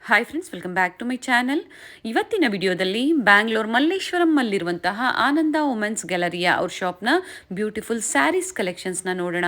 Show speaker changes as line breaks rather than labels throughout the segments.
Hi friends, welcome back to my channel. ಇವತ್ತಿನ ವಿಡಿಯೋದಲ್ಲಿ ಬ್ಯಾಂಗ್ಳೂರ್ ಮಲ್ಲೇಶ್ವರಮಲ್ಲಿರುವಂತಹ ಆನಂದ women's ಗ್ಯಾಲರಿಯ ಅವ್ರ ಶಾಪ್ನ ಬ್ಯೂಟಿಫುಲ್ ಸ್ಯಾರೀಸ್ ಕಲೆಕ್ಷನ್ಸ್ನ ನೋಡೋಣ.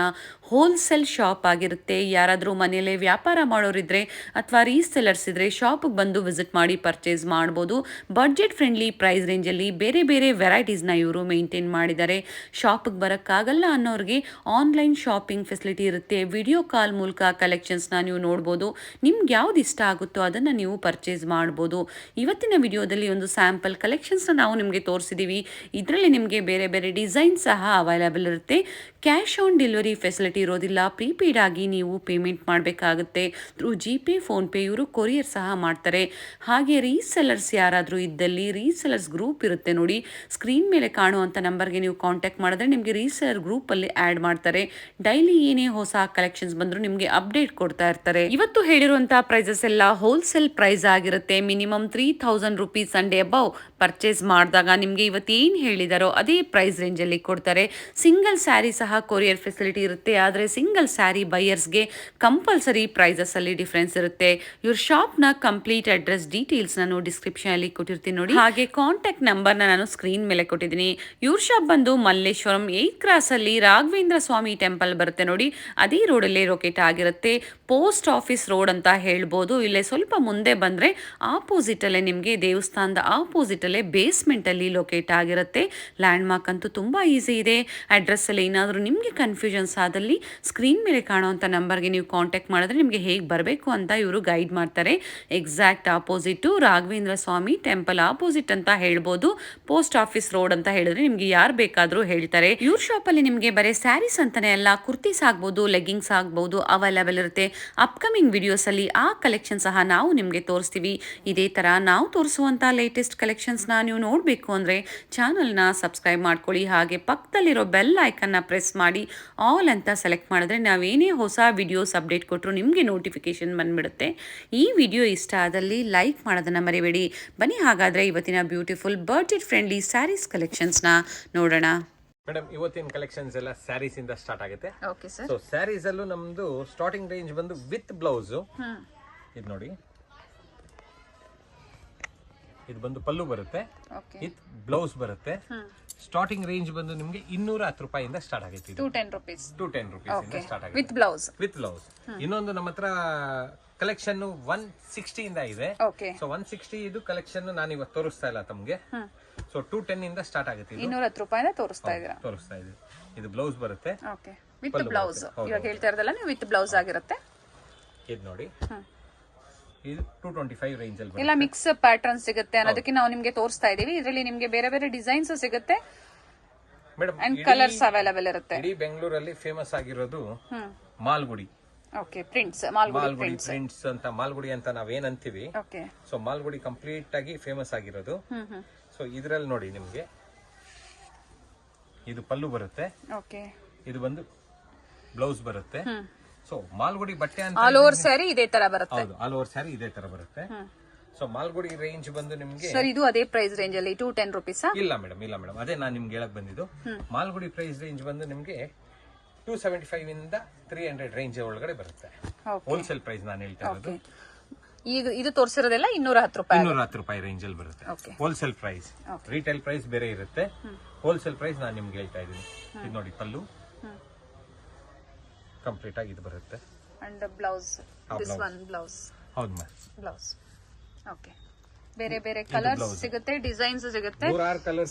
ಹೋಲ್ಸೇಲ್ ಶಾಪ್ ಆಗಿರುತ್ತೆ. ಯಾರಾದರೂ ಮನೆಯಲ್ಲೇ ವ್ಯಾಪಾರ ಮಾಡೋರಿದ್ರೆ ಅಥವಾ ರೀಸೆಲರ್ಸ್ ಇದ್ದರೆ ಶಾಪಿಗೆ ಬಂದು ವಿಸಿಟ್ ಮಾಡಿ ಪರ್ಚೇಸ್ ಮಾಡ್ಬೋದು. ಬಡ್ಜೆಟ್ ಫ್ರೆಂಡ್ಲಿ ಪ್ರೈಸ್ ರೇಂಜಲ್ಲಿ ಬೇರೆ ಬೇರೆ ವೆರೈಟೀಸ್ನ ಇವರು ಮೇಂಟೈನ್ ಮಾಡಿದ್ದಾರೆ. ಶಾಪಿಗೆ ಬರೋಕ್ಕಾಗಲ್ಲ ಅನ್ನೋರಿಗೆ ಆನ್ಲೈನ್ ಶಾಪಿಂಗ್ ಫೆಸಿಲಿಟಿ ಇರುತ್ತೆ. ವಿಡಿಯೋ ಕಾಲ್ ಮೂಲಕ ಕಲೆಕ್ಷನ್ಸ್ನ ನೀವು ನೋಡ್ಬೋದು. ನಿಮ್ಗೆ ಯಾವ್ದು ಇಷ್ಟ ಆಗುತ್ತೋ ಅದನ್ನು ನೀವು ಪರ್ಚೇಸ್ ಮಾಡ್ಬೋದು. ಇವತ್ತಿನ ವಿಡಿಯೋದಲ್ಲಿ ಒಂದು ಸ್ಯಾಂಪಲ್ ಕಲೆಕ್ಷನ್ಸ್ನ ನಾವು ನಿಮಗೆ ತೋರಿಸಿದ್ದೀವಿ. ಇದರಲ್ಲಿ ನಿಮಗೆ ಬೇರೆ ಬೇರೆ ಡಿಸೈನ್ ಸಹ ಅವೈಲೇಬಲ್ ಇರುತ್ತೆ. ಕ್ಯಾಶ್ ಆನ್ ಡೆಲಿವರಿ ಫೆಸಿಲಿಟಿ ಇರೋದಿಲ್ಲ. ಪ್ರೀಪೇಡ್ ಆಗಿ ನೀವು ಪೇಮೆಂಟ್ ಮಾಡಬೇಕಾಗುತ್ತೆ. ಥ್ರೂ ಜಿಪೇ, ಫೋನ್ಪೇ ಇವರು ಕೊರಿಯರ್ ಸಹ ಮಾಡ್ತಾರೆ. ಹಾಗೆ ರೀಸೆಲರ್ಸ್ ಯಾರಾದರೂ ಇದ್ದಲ್ಲಿ ರೀಸೆಲರ್ಸ್ ಗ್ರೂಪ್ ಇರುತ್ತೆ ನೋಡಿ. ಸ್ಕ್ರೀನ್ ಮೇಲೆ ಕಾಣುವಂಥ ನಂಬರ್ಗೆ ನೀವು ಕಾಂಟ್ಯಾಕ್ಟ್ ಮಾಡಿದ್ರೆ ನಿಮಗೆ ರೀಸೆಲರ್ ಗ್ರೂಪಲ್ಲಿ ಆ್ಯಡ್ ಮಾಡ್ತಾರೆ. ಡೈಲಿ ಏನೇ ಹೊಸ ಕಲೆಕ್ಷನ್ಸ್ ಬಂದರೂ ನಿಮಗೆ ಅಪ್ಡೇಟ್ ಕೊಡ್ತಾ ಇರ್ತಾರೆ. ಇವತ್ತು ಹೇಳಿರುವಂಥ ಪ್ರೈಸಸ್ ಎಲ್ಲ ಹೋಲ್ಸೇಲ್ ಪ್ರೈಸ್ ಆಗಿರುತ್ತೆ. Minimum 3000 rupees and above purchase ಮಾಡಿದಾಗ ನಿಮಗೆ ಇವತ್ತು ಏನು ಹೇಳಿದಾರೋ ಅದೇ ಪ್ರೈಸ್ ರೇಂಜಲ್ಲಿ ಕೊಡ್ತಾರೆ. ಸಿಂಗಲ್ ಸ್ಯಾರಿ ಸಹ ಕೊರಿಯರ್ ಫೆಸಿಲಿಟಿ ಇರುತ್ತೆ. ಆದರೆ ಸಿಂಗಲ್ ಸ್ಯಾರಿ ಬೈಯರ್ಸ್ಗೆ ಕಂಪಲ್ಸರಿ ಪ್ರೈಸಸ್ಸಲ್ಲಿ ಡಿಫ್ರೆನ್ಸ್ ಇರುತ್ತೆ. ಇವ್ರ ಶಾಪ್ನ ಕಂಪ್ಲೀಟ್ ಅಡ್ರೆಸ್ ಡೀಟೇಲ್ಸ್ ನಾನು ಡಿಸ್ಕ್ರಿಪ್ಷನಲ್ಲಿ ಕೊಟ್ಟಿರ್ತೀನಿ ನೋಡಿ. ಹಾಗೆ ಕಾಂಟ್ಯಾಕ್ಟ್ ನಂಬರ್ನ ನಾನು ಸ್ಕ್ರೀನ್ ಮೇಲೆ ಕೊಟ್ಟಿದ್ದೀನಿ. ಇವ್ರ ಶಾಪ್ ಬಂದು ಮಲ್ಲೇಶ್ವರಂ 8th ಕ್ರಾಸಲ್ಲಿ ರಾಘವೇಂದ್ರ ಸ್ವಾಮಿ ಟೆಂಪಲ್ ಬರುತ್ತೆ ನೋಡಿ. ಅದೇ ರೋಡಲ್ಲೇ ಲೊಕೇಟ್ ಆಗಿರುತ್ತೆ. ಪೋಸ್ಟ್ ಆಫೀಸ್ ರೋಡ್ ಅಂತ ಹೇಳ್ಬೋದು. ಇಲ್ಲೇ ಸ್ವಲ್ಪ ಮುಂದೆ ಬಂದರೆ ಆಪೋಸಿಟಲ್ಲೇ ನಿಮಗೆ ದೇವಸ್ಥಾನದ ಆಪೋಸಿಟಲ್ಲೇ ಬೇಸ್ಮೆಂಟಲ್ಲಿ ಲೊಕೇಟ್ ಆಗಿರುತ್ತೆ. ಲ್ಯಾಂಡ್ ಮಾರ್ಕ್ ಅಂತೂ ತುಂಬ ಈಸಿ ಇದೆ. ಅಡ್ರೆಸ್ಸಲ್ಲಿ ಏನಾದರೂ ನಿಮಗೆ ಕನ್ಫ್ಯೂಷನ್ಸ್ ಆದಲ್ಲಿ ಸ್ಕ್ರೀನ್ ಮೇಲೆ ಕಾಣುವಂಥ ನಂಬರ್ಗೆ ನೀವು ಕಾಂಟ್ಯಾಕ್ಟ್ ಮಾಡಿದ್ರೆ ನಿಮಗೆ ಹೇಗೆ ಬರಬೇಕು ಅಂತ ಇವರು ಗೈಡ್ ಮಾಡ್ತಾರೆ. ಎಕ್ಸಾಕ್ಟ್ ಆಪೋಸಿಟು ರಾಘವೇಂದ್ರ ಸ್ವಾಮಿ ಟೆಂಪಲ್ ಆಪೋಸಿಟ್ ಅಂತ ಹೇಳ್ಬೋದು. ಪೋಸ್ಟ್ ಆಫೀಸ್ ರೋಡ್ ಅಂತ ಹೇಳಿದ್ರೆ ನಿಮಗೆ ಯಾರು ಬೇಕಾದರೂ ಹೇಳ್ತಾರೆ. ಇವ್ರ ಶಾಪಲ್ಲಿ ನಿಮಗೆ ಬರೀ ಸ್ಯಾರೀಸ್ ಅಂತಾನೆ ಅಲ್ಲ, ಕುರ್ತೀಸ್ ಆಗ್ಬೋದು, ಲೆಗ್ಗಿಂಗ್ಸ್ ಆಗ್ಬೋದು ಅವೈಲೇಬಲ್ ಇರುತ್ತೆ. ಅಪ್ಕಮಿಂಗ್ ವಿಡಿಯೋಸಲ್ಲಿ ಆ ಕಲೆಕ್ಷನ್ ಸಹ ನಾವು ನಿಮಗೆ ತೋರಿಸ್ತೀವಿ. ಇದೇ ಥರ ನಾವು ತೋರಿಸುವಂಥ ಲೇಟೆಸ್ಟ್ ಕಲೆಕ್ಷನ್ಸ್ನ ನೀವು ನೋಡಬೇಕು ಅಂದರೆ ಚಾನಲ್ನ ಸಬ್ಸ್ಕ್ರೈಬ್ ಮಾಡ್ಕೊಳ್ಳಿ. ಹಾಗೆ ಪಕ್ಕದಲ್ಲಿರೋ ಬೆಲ್ ಐಕನ್ನ ಪ್ರೆಸ್ ಮಾಡಿ ಆಲ್ ಅಂತ ಸೆಲೆಕ್ಟ್ ಮಾಡಿದ್ರೆ ನಾವೇನೇ ಹೊಸ ವಿಡಿಯೋಸ್ ಅಪ್ಡೇಟ್ ಕೊಟ್ಟರು ನಿಮಗೆ ನೋಟಿಫಿಕೇಶನ್ ಬಂದುಬಿಡುತ್ತೆ. ಈ ವಿಡಿಯೋ ಇಷ್ಟ ಆದಲ್ಲಿ ಲೈಕ್ ಮಾಡೋದನ್ನು ಮರಿಬೇಡಿ. ಬನ್ನಿ ಹಾಗಾದರೆ ಇವತ್ತಿನ ಬ್ಯೂಟಿಫುಲ್ ಬಡ್ಜೆಟ್ ಫ್ರೆಂಡ್ಲಿ ಸ್ಯಾರೀಸ್ ಕಲೆಕ್ಷನ್ಸ್ನ ನೋಡೋಣ.
ಮೇಡಮ್, ಇವತ್ತಿನ ಕಲೆಕ್ಷನ್ಸ್ ಎಲ್ಲ ಸ್ಯಾರೀಸ್ ಇಂದ ಸ್ಟಾರ್ಟ್ ಆಗುತ್ತೆ.
Okay sir.
ಸೊ ಸ್ಯಾರೀಸ್ ಅಲ್ಲೂ ನಮ್ದು ಸ್ಟಾರ್ಟಿಂಗ್ ರೇಂಜ್ ಬಂದು ವಿತ್ ಬ್ಲೌಸ್. ಇದು ನೋಡಿ, ಇದು ಬಂದು ಪಲ್ಲು ಬರುತ್ತೆ, ವಿತ್ ಬ್ಲೌಸ್ ಬರುತ್ತೆ. ಸ್ಟಾರ್ಟಿಂಗ್ ರೇಂಜ್ ಬಂದು ನಿಮಗೆ 210 ರೂಪಾಯಿಂದ ಸ್ಟಾರ್ಟ್ ಆಗುತ್ತೆ.
210 rupees.
210 rupees ಇಂದ ಸ್ಟಾರ್ಟ್ ಆಗುತ್ತೆ
ವಿತ್ ಬ್ಲೌಸ್.
With blouse. ಇನ್ನೊಂದು ನಮ್ಮ ಹತ್ರ ಕಲೆಕ್ಷನ್ 160 ಇಂದ ಇದೆ. ಸೊ 160 ಇದು ಕಲೆಕ್ಷನ್ ನಾನು ಇವತ್ತು ತೋರಿಸ್ತಾ ಇಲ್ಲ ತಮ್ಗೆ. ಸೊ 210 ಇಂದ ಸ್ಟಾರ್ಟ್ ಆಗುತ್ತೆ.
210 ರೂಪಾಯಿನ ತೋರಿಸ್ತಾ ಇದ್ದೀರಾ.
ಇದು ಬ್ಲೌಸ್ ಬರುತ್ತೆ.
Okay, with blouse. ಇವಾಗ ಹೇಳ್ತಾ ಇರೋದಲ್ಲ ನೀವು ವಿತ್ ಬ್ಲೌಸ್ ಆಗಿರುತ್ತೆ.
ಇದು ನೋಡಿ, ಇದು 225 ರೇಂಜ್ ಅಲ್ಲಿ
ಎಲ್ಲ ಮಿಕ್ಸ್ ಪ್ಯಾಟರ್ನ್ ಸಿಗುತ್ತೆ ಅನ್ನೋದಕ್ಕೆ ನಾವು ನಿಮಗೆ ತೋರಿಸ್ತಾ ಇದೀವಿ. ಇದರಲ್ಲಿ ನಿಮಗೆ ಬೇರೆ ಬೇರೆ ಡಿಸೈನ್ಸ್ ಸಿಗುತ್ತೆ
ಮೇಡಮ್,
ಅಂಡ್ ಕಲರ್ಸ್ ಅವೈಲೇಬಲ್ ಇರುತ್ತೆ.
ಇಡೀ ಬೆಂಗಳೂರಲ್ಲಿ ಫೇಮಸ್ ಆಗಿರೋದು Malgudi.
Okay, prints, Malgudi
prints ಅಂತ, ಮಾಲ್ಗುಡಿ ಅಂತ ನಾವೇನ್ ಅಂತೀವಿ.
ಓಕೆ,
ಸೊ ಮಾಲ್ಗುಡಿ ಕಂಪ್ಲೀಟ್ ಆಗಿ ಫೇಮಸ್ ಆಗಿರೋದು. ಸೊ ಇದ್ರಲ್ಲಿ ನೋಡಿ, ನಿಮ್ಗೆ ಇದು ಪಲ್ಲು ಬರುತ್ತೆ.
ಓಕೆ,
ಇದು ಬಂದು ಬ್ಲೌಸ್ ಬರುತ್ತೆ. ಸೊ ಮಾಲ್ಗುಡಿ ಬಟ್ಟೆ ಅಂತ
ಆಲ್ ಓವರ್ ಸ್ಯಾರಿ ಇದೇ ತರ ಬರುತ್ತೆ.
ಹೌದು, ಆಲ್ ಓವರ್ ಸ್ಯಾರಿ ಇದೇ ತರ ಬರುತ್ತೆ. ಸೊ ಮಾಲ್ಗುಡಿ ರೇಂಜ್ ಬಂದು ನಿಮ್ಗೆ
ಸರ್ ಇದು ಅದೇ ಪ್ರೈಸ್ ರೇಂಜ್ ಅಲ್ಲಿ 210 rupees.
ಇಲ್ಲ ಮೇಡಮ್, ಅದೇ ನಾನು ನಿಮ್ಗೆ ಹೇಳಕ್ ಬಂದಿದ್ದು. ಮಾಲ್ಗುಡಿ ಪ್ರೈಸ್ ರೇಂಜ್ ಬಂದು ನಿಮ್ಗೆ 275 ಇಂದ 300 ರೇಂಜ್ ಒಳಗಡೆ ಬರುತ್ತೆ. ಹೋಲ್ಸೇಲ್ ಪ್ರೈಸ್ ನಾನು ಹೇಳ್ತಾ ಇರೋದು.
ಈಗ ಇದು ತೋರಿಸಿರೋದೆಲ್ಲ 210 ರೂಪಾಯಿ.
210 ರೂಪಾಯಿ ರೇಂಜ್ ಅಲ್ಲಿ ಬರುತ್ತೆ ಹೋಲ್ಸೇಲ್ ಪ್ರೈಸ್. ರಿಟೇಲ್ ಪ್ರೈಸ್ ಬೇರೆ ಇರುತ್ತೆ. ಹೋಲ್ಸೇಲ್ ಪ್ರೈಸ್ ನಾನು ನಿಮ್ಗೆ ಹೇಳ್ತಾ ಇದ್ದೀನಿ. ಇದು ನೋಡಿ, ಪಲ್ಲು ಕಂಪ್ಲೀಟ್ ಆಗಿ ಇದು ಬರುತ್ತೆ.
And blouse, this one blouse.
ಹೌದು ಮ್ಯಾಮ್,
ಬ್ಲೌಸ್. ಓಕೆ, ಬೇರೆ ಬೇರೆ ಕಲರ್ಸ್ ಸಿಗುತ್ತೆ, ಡಿಸೈನ್ಸ್ ಸಿಗುತ್ತೆ.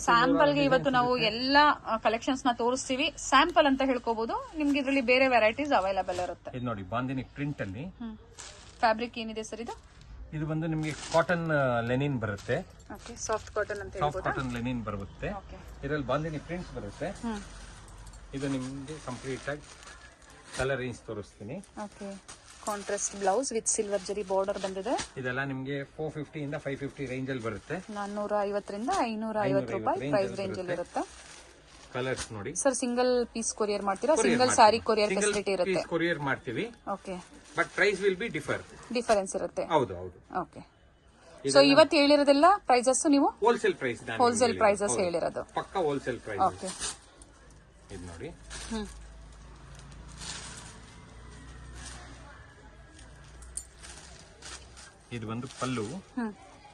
ಸ್ಯಾಂಪಲ್ ಗೆ ಇವತ್ತು ನಾವು ಎಲ್ಲ ಕಲೆಕ್ಷನ್ಸ್ ನ ತೋರಿಸ್ತೀವಿ. ಸ್ಯಾಂಪಲ್ ಅಂತ ಹೇಳ್ಕೋಬಹುದು. ನಿಮ್ಗೆ ಇದರಲ್ಲಿ ಬೇರೆ ವೆರೈಟೀಸ್ ಅವೈಲೇಬಲ್ ಇರುತ್ತೆ.
ಇದು ನೋಡಿ, ಬಾಂದಿನಿ ಪ್ರಿಂಟ್ ಅಲ್ಲಿ
ಫ್ಯಾಬ್ರಿಕ್ ಏನಿದೆ ಸರ್ ಇದು?
ಇದು ಬಂದು ನಿಮಗೆ ಕಾಟನ್ ಲೆನಿನ್ ಬರುತ್ತೆ.
ಓಕೆ, ಸಾಫ್ಟ್ ಕಾಟನ್ ಅಂತ
ಸಾಫ್ಟ್ ಕಾಟನ್ ಲೆನಿನ್ ಬರುತ್ತೆ. ಇದರಲ್ಲಿ ಬಾಂದಿನಿ ಪ್ರಿಂಟ್ಸ್ ಬರುತ್ತೆ. ಇದು ನಿಮಗೆ ಕಂಪ್ಲೀಟ್ ಆಗಿ ಕಲರ್ ರೇಂಜ್ ತೋರಿಸ್ತೀನಿ.
Okay, contrast blouse with silver ಜರಿ ಬಾರ್ಡರ್ ಬಂದಿದೆ.
ಇದೆಲ್ಲ ನಿಮಗೆ 450 ಇಂದ 550 ರೇಂಜ್ ಅಲ್ಲಿ ಬರುತ್ತೆ.
450 ರಿಂದ 550 ರೂಪಾಯಿ ಪ್ರೈಸ್ ರೇಂಜ್ ಅಲ್ಲಿ ಇರುತ್ತೆ.
ಕಲರ್ಸ್ ನೋಡಿ
ಸರ್, ಸಿಂಗಲ್ ಪೀಸ್ ಕೊರಿಯರ್ ಮಾಡ್ತೀರಾ? ಸಿಂಗಲ್ ಸ್ಯಾರಿ ಕೊರಿಯರ್ ಫೆಸಿಲಿಟಿ ಇರುತ್ತೆ.
ಕೊರಿಯರ್ ಮಾಡ್ತೀವಿ.
Okay,
but price will be
difference ಇರುತ್ತೆ.
ಹೌದು.
ಓಕೆ, ಸೊ ಇವತ್ತು ಹೇಳಿರೋದೆಲ್ಲ ಪ್ರೈಸಸ್ ನೀವು
ಹೋಲ್ಸೇಲ್
ಪ್ರೈಸಸ್ ಹೇಳಿರೋದು.
ಪಕ್ಕಾ ಹೋಲ್ಸೇಲ್ ಪ್ರೈಸ್.
ಓಕೆ,
ಇದು ನೋಡಿ, ಇದು ಬಂದು ಪಲ್ಲು,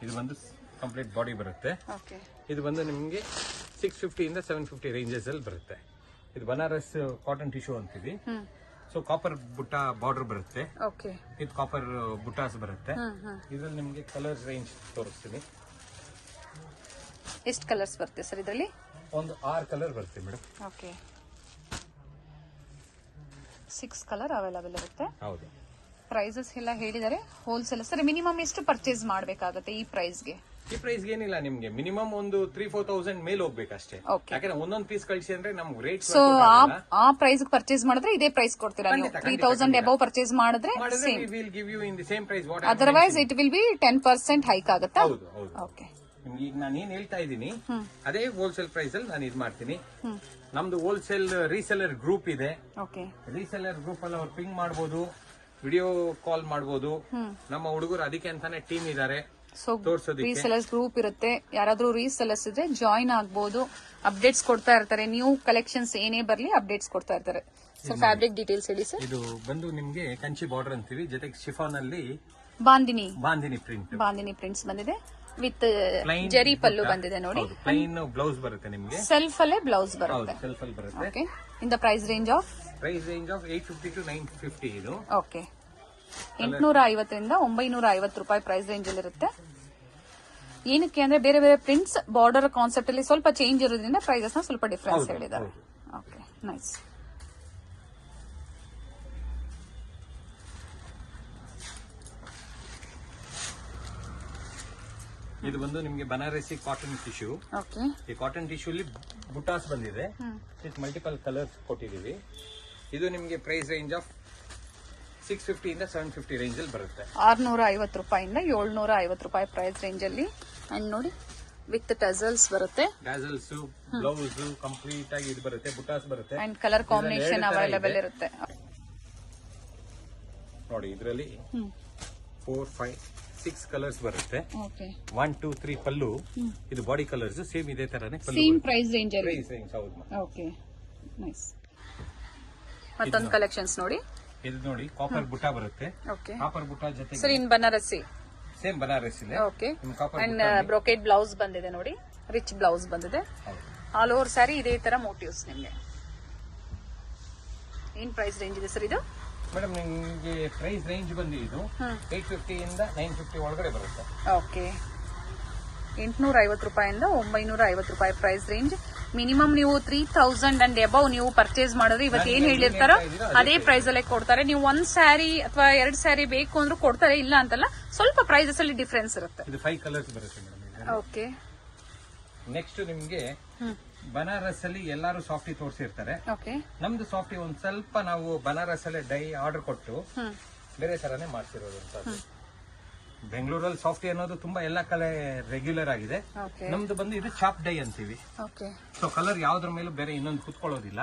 ಇದು ಬಂದು ಕಂಪ್ಲೀಟ್ ಬಾಡಿ ಬರುತ್ತೆ.
ಓಕೆ.
ಇದು ಬಂದು ನಿಮಗೆ 650 ಇಂದ 750 ರೇಂಜಸ್ ಅಲ್ಲಿ ಬರುತ್ತೆ. ಇದು ಬನಾರಸ್ ಕಾಟನ್ ಟಿಶ್ಯೂ ಅಂತೀವಿ. ಸೊ ಕಾಪರ್ ಬುಟ್ಟ ಬಾರ್ಡರ್ ಬರುತ್ತೆ.
ಓಕೆ.
ಇದು ಕಾಪರ್ ಬುಟ್ಟಾಸ್ ಬರುತ್ತೆ. ಇದ್ರಲ್ಲಿ ನಿಮಗೆ ಕಲರ್ ರೇಂಜ್ ತೋರಿಸ್ತೀನಿ.
ಎಷ್ಟು ಕಲರ್ಸ್ ಬರುತ್ತೆ ಸರ್ ಇದರಲ್ಲಿ?
ಒಂದು 6 ಕಲರ್ ಬರುತ್ತೆ ಮೇಡಮ್.
ಓಕೆ. 6 ಕಲರ್ ಅವೈಲೇಬಲ್ ಇರುತ್ತೆ.
ಹೌದು.
ಪ್ರೈಸಸ್ ಎಲ್ಲ ಹೇಳಿದ್ದಾರೆ. ಹೋಲ್ಸೇಲ್ ಸರ್ ಮಿನಿಮಮ್ ಎಷ್ಟು ಪರ್ಚೇಸ್ ಮಾಡಬೇಕಾಗುತ್ತೆ ಈ ಪ್ರೈಸ್ಗೆ?
ಈ ಪ್ರೈಸ್ ಏನಿಲ್ಲ, ನಿಮ್ಗೆ ಮಿನಿಮಮ್ ಒಂದು 3,000-4,000 ಮೇಲೆ ಹೋಗ್ಬೇಕಷ್ಟೇ. ಯಾಕಂದ್ರೆ ಒಂದೊಂದು ಪೀಸ್ ಕಳಿಸಿ ಅಂದ್ರೆ ನಮ್ಗೆ ರೇಟ್.
ಸೊ ಆ ಪ್ರೈಸ್ ಪರ್ಚೇಸ್ ಮಾಡಿದ್ರೆ ಇದೇ ಪ್ರೈಸ್ ಕೊಡ್ತೀರಾ ನೀವು? 3,000 ಅಬೌವ್ ಪರ್ಚೇಸ್ ಮಾಡಿದ್ರೆ otherwise it will be 10% hike ಆಗುತ್ತಾ?
ಹೌದು ಹೌದು.
ಓಕೆ.
ಈಗ ನಾನು ಏನ್ ಹೇಳ್ತಾ ಇದ್ದೀನಿ ಅದೇ ಹೋಲ್ಸೇಲ್ ಪ್ರೈಸ್ ಅಲ್ಲಿ ನಾನು ಇದು ಮಾಡ್ತೀನಿ. ನಮ್ದು ಹೋಲ್ಸೇಲ್ ರೀಸೆಲ್ಲರ್ ಗ್ರೂಪ್ ಇದೆ. ರೀಸೆಲ್ಲರ್ ಗ್ರೂಪ್ ಅಲ್ಲಿ ಅವ್ರು ಪಿಂಗ್ ಮಾಡಬಹುದು, ವಿಡಿಯೋ ಕಾಲ್ ಮಾಡಬಹುದು. ನಮ್ಮ ಹುಡುಗರು ಅದಕ್ಕೆ ಅಂತಾನೆ ಟೀಮ್ ಇದಾರೆ.
ಸೊ ರೀಸೆಲ್ಲರ್ಸ್ ಗ್ರೂಪ್ ಇರುತ್ತೆ. ಯಾರಾದ್ರೂ ರೀಸೆಲ್ಲರ್ಸ್ ಇದ್ರೆ ಜಾಯಿನ್ ಆಗ್ಬಹುದು. ಅಪ್ಡೇಟ್ಸ್ ಕೊಡ್ತಾ ಇರ್ತಾರೆ. ನ್ಯೂ ಕಲೆಕ್ಷನ್ಸ್ ಏನೇ ಬರ್ಲಿ ಅಪ್ಡೇಟ್ಸ್ ಕೊಡ್ತಾ ಇರ್ತಾರೆ. ಸರ್ ಫ್ಯಾಬ್ರಿಕ್ ಡೀಟೇಲ್ಸ್ ಹೇಳಿ ಸರ್.
ಇದು ಬಂದು ನಿಮ್ಗೆ ಕಂಚಿ ಬಾರ್ಡರ್ ಅಂತೀವಿ, ಜೊತೆಗೆ ಶಿಫಾನ್ ಅಲ್ಲಿ ಬಾಂದಿನಿ ಪ್ರಿಂಟ್ಸ್ ಬಂದಿದೆ. ವಿತ್ ಜರಿ ಪಲ್ಲು ಬಂದಿದೆ ನೋಡಿ. ಪ್ಲೈನ್ ಬ್ಲೌಸ್ ಬರುತ್ತೆ ನಿಮ್ಗೆ.
ಸೆಲ್ಫ್ ಅಲ್ಲೇ ಬ್ಲೌಸ್ ಬರುತ್ತೆ.
ಸೆಲ್ಫ್ ಅಲ್ಲಿ ಬರುತ್ತೆ.
Okay. In the price range of
850 to 950 ಇದು.
ಓಕೆ. 850 ರಿಂದ 950 ರೂಪಾಯಿ ಪ್ರೈಸ್ ರೇಂಜ್ ಅಲ್ಲಿ ಇರುತ್ತೆ. ಏನಕ್ಕೆ ಅಂದ್ರೆ ಬೇರೆ ಬೇರೆ ಪ್ರಿಂಟ್ಸ್ ಬಾರ್ಡರ್ ಕಾನ್ಸೆಪ್ಟ್ ಅಲ್ಲಿ ಸ್ವಲ್ಪ ಚೇಂಜ್ ಇರೋದ್ರಿಂದ ಪ್ರೈಸಸ್ ನ ಸ್ವಲ್ಪ ಡಿಫರೆನ್ಸ್ ಹೇಳಿದ್ದಾರೆ. Okay, nice.
ಇದು ಬಂದು ನಿಮ್ಗೆ ಬನಾರಸಿ ಕಾಟನ್ ಟಿಶ್ಯೂ.
ಓಕೆ.
ಈ ಕಾಟನ್ ಟಿಶ್ಯೂ ಅಲ್ಲಿ ಬುಟಾಸ್ ಬಂದಿದೆ. ವಿತ್ ಮಲ್ಟಿಪಲ್ ಕಲರ್ಸ್ ಕೊಟ್ಟಿದೀವಿ. ಇದು ನಿಮ್ಗೆ ಪ್ರೈಸ್ ರೇಂಜ್ ಆಫ್ 650 ಇಂದ 750 ರೇಂಜ್ ಅಲ್ಲಿ ಬರುತ್ತೆ.
650 ರೂಪಾಯಿಂದ 750 ರೂಪಾಯಿ ಪ್ರೈಸ್ ರೇಂಜ್ ಅಲ್ಲಿ. ಅಂಡ್ ನೋಡಿ ವಿತ್ ಟಸಲ್ಸ್ ಬರುತ್ತೆ.
ಟಸಲ್ಸ್, ಬ್ಲೌಸ್ ಕಂಪ್ಲೀಟ್ ಆಗಿ ಇದು ಬರುತ್ತೆ. ಬುಟಾಸ್ ಬರುತ್ತೆ.
ಅಂಡ್ ಕಲರ್ ಕಾಂಬಿನೇಷನ್ ಅವೈಲೇಬಲ್ ಇರುತ್ತೆ.
ನೋಡಿ ಇದರಲ್ಲಿ 4, 5, 6 ಕಲರ್ಸ್ ಬರುತ್ತೆ.
ಓಕೆ.
1, 2, 3 ಪಲ್ಲು. ಇದು ಬಾಡಿ ಕಲರ್ಸ್ ಸೇಮ್ ಇದೇ ತರನೇ ಪಲ್ಲು.
ಸೇಮ್ ಪ್ರೈಸ್ ರೇಂಜ್ ಅಲ್ಲಿ.
ಪ್ರೈಸ್ ರೇಂಜ್ ಹೌದು.
Okay, nice. ಮತ್ತೊಂದು ಕಲೆಕ್ಷನ್ಸ್ ನೋಡಿ.
ಇದು ನೋಡಿ ಕಾಪರ್ ಬುಟ್ಟ ಬರುತ್ತೆ.
ಓಕೆ.
ಕಾಪರ್ ಬುಟ್ಟ ಜೊತೆಗೆ
ಸರ್ ಇನ್ ಬನಾರಸಿ
ಸೇಮ್ ಬನಾರಸ್ ಇದೆ.
ಓಕೆ. ಅಂಡ್ ಬ್ರೊಕೇಡ್ ಬ್ಲೌಸ್ ಬಂದಿದೆ ನೋಡಿ. ರಿಚ್ ಬ್ಲೌಸ್ ಬಂದಿದೆ. ಆಲ್ ಓವರ್ ಸ್ಯಾರಿ ಇದೇ ತರ ಮೋಟಿವ್ಸ್ ನಿಮ್ಗೆ. ಏನ್ ಪ್ರೈಸ್ ರೇಂಜ್ ಇದೆ ಸರ್ ಇದು?
ಮೇಡಮ್ ನಿಮಗೆ ಪ್ರೈಸ್ ರೇಂಜ್ ಬಂದು ಇದು 850 ಇಂದ 950 ಒಳಗಡೆ ಬರುತ್ತೆ.
ಓಕೆ. 850 ರೂಪಾಯಿಂದ 950 ರೂಪಾಯಿ ಪ್ರೈಸ್ ರೇಂಜ್. ಮಿನಿಮಮ್ ನೀವು 3000 ಅಂಡ್ ಅಬೌವ್ ನೀವು ಪರ್ಚೇಸ್ ಮಾಡಿದ್ರೆ ಇವತ್ತು ಏನ್ ಹೇಳಿರ್ತಾರೋ ಅದೇ ಪ್ರೈಸ್ ಅಲ್ಲೇ ಕೊಡ್ತಾರೆ. ನೀವು ಒಂದ್ ಸ್ಯಾರಿ ಅಥವಾ 2 ಸ್ಯಾರಿ ಬೇಕು ಅಂದ್ರೂ ಕೊಡ್ತಾರೆ, ಇಲ್ಲ ಅಂತಲ್ಲ. ಸ್ವಲ್ಪ ಪ್ರೈಸಸ್ ಅಲ್ಲಿ ಡಿಫರೆನ್ಸ್ ಇರುತ್ತೆ.
ಇದು 5 ಕಲರ್ಸ್ ಬರುತ್ತೆ ಮೇಡಮ್.
ಓಕೆ.
ನೆಕ್ಸ್ಟ್ ನಿಮ್ಗೆ ಬನಾರಸ್ ಅಲ್ಲಿ ಎಲ್ಲಾರು ಸಾಫ್ಟಿ ತೋರಿಸಿರ್ತಾರೆ.
ಓಕೆ.
ನಮ್ದು ಸಾಫ್ಟಿ ಒಂದ್ ಸ್ವಲ್ಪ ನಾವು ಬನಾರಸ್ ಅಲ್ಲೇ ಡೈ ಆರ್ಡರ್ ಕೊಟ್ಟು ಬೇರೆ ತರಾನೇ ಮಾಡ್ತಿರೋದು ಅಂತ. ಬೆಂಗಳೂರಲ್ಲಿ ಸಾಫ್ಟಿ ಅನ್ನೋದು ತುಂಬಾ ಎಲ್ಲ ಕಡೆ ರೆಗ್ಯುಲರ್ ಆಗಿದೆ. ನಮ್ದು ಬಂದು ಇದು ಚಾಪ್ ಡೈ ಅಂತೀವಿ. ಸೊ ಕಲರ್ ಯಾವ್ದ್ರ ಮೇಲೂ ಬೇರೆ ಇನ್ನೊಂದು ಕುತ್ಕೊಳ್ಳೋದಿಲ್ಲ.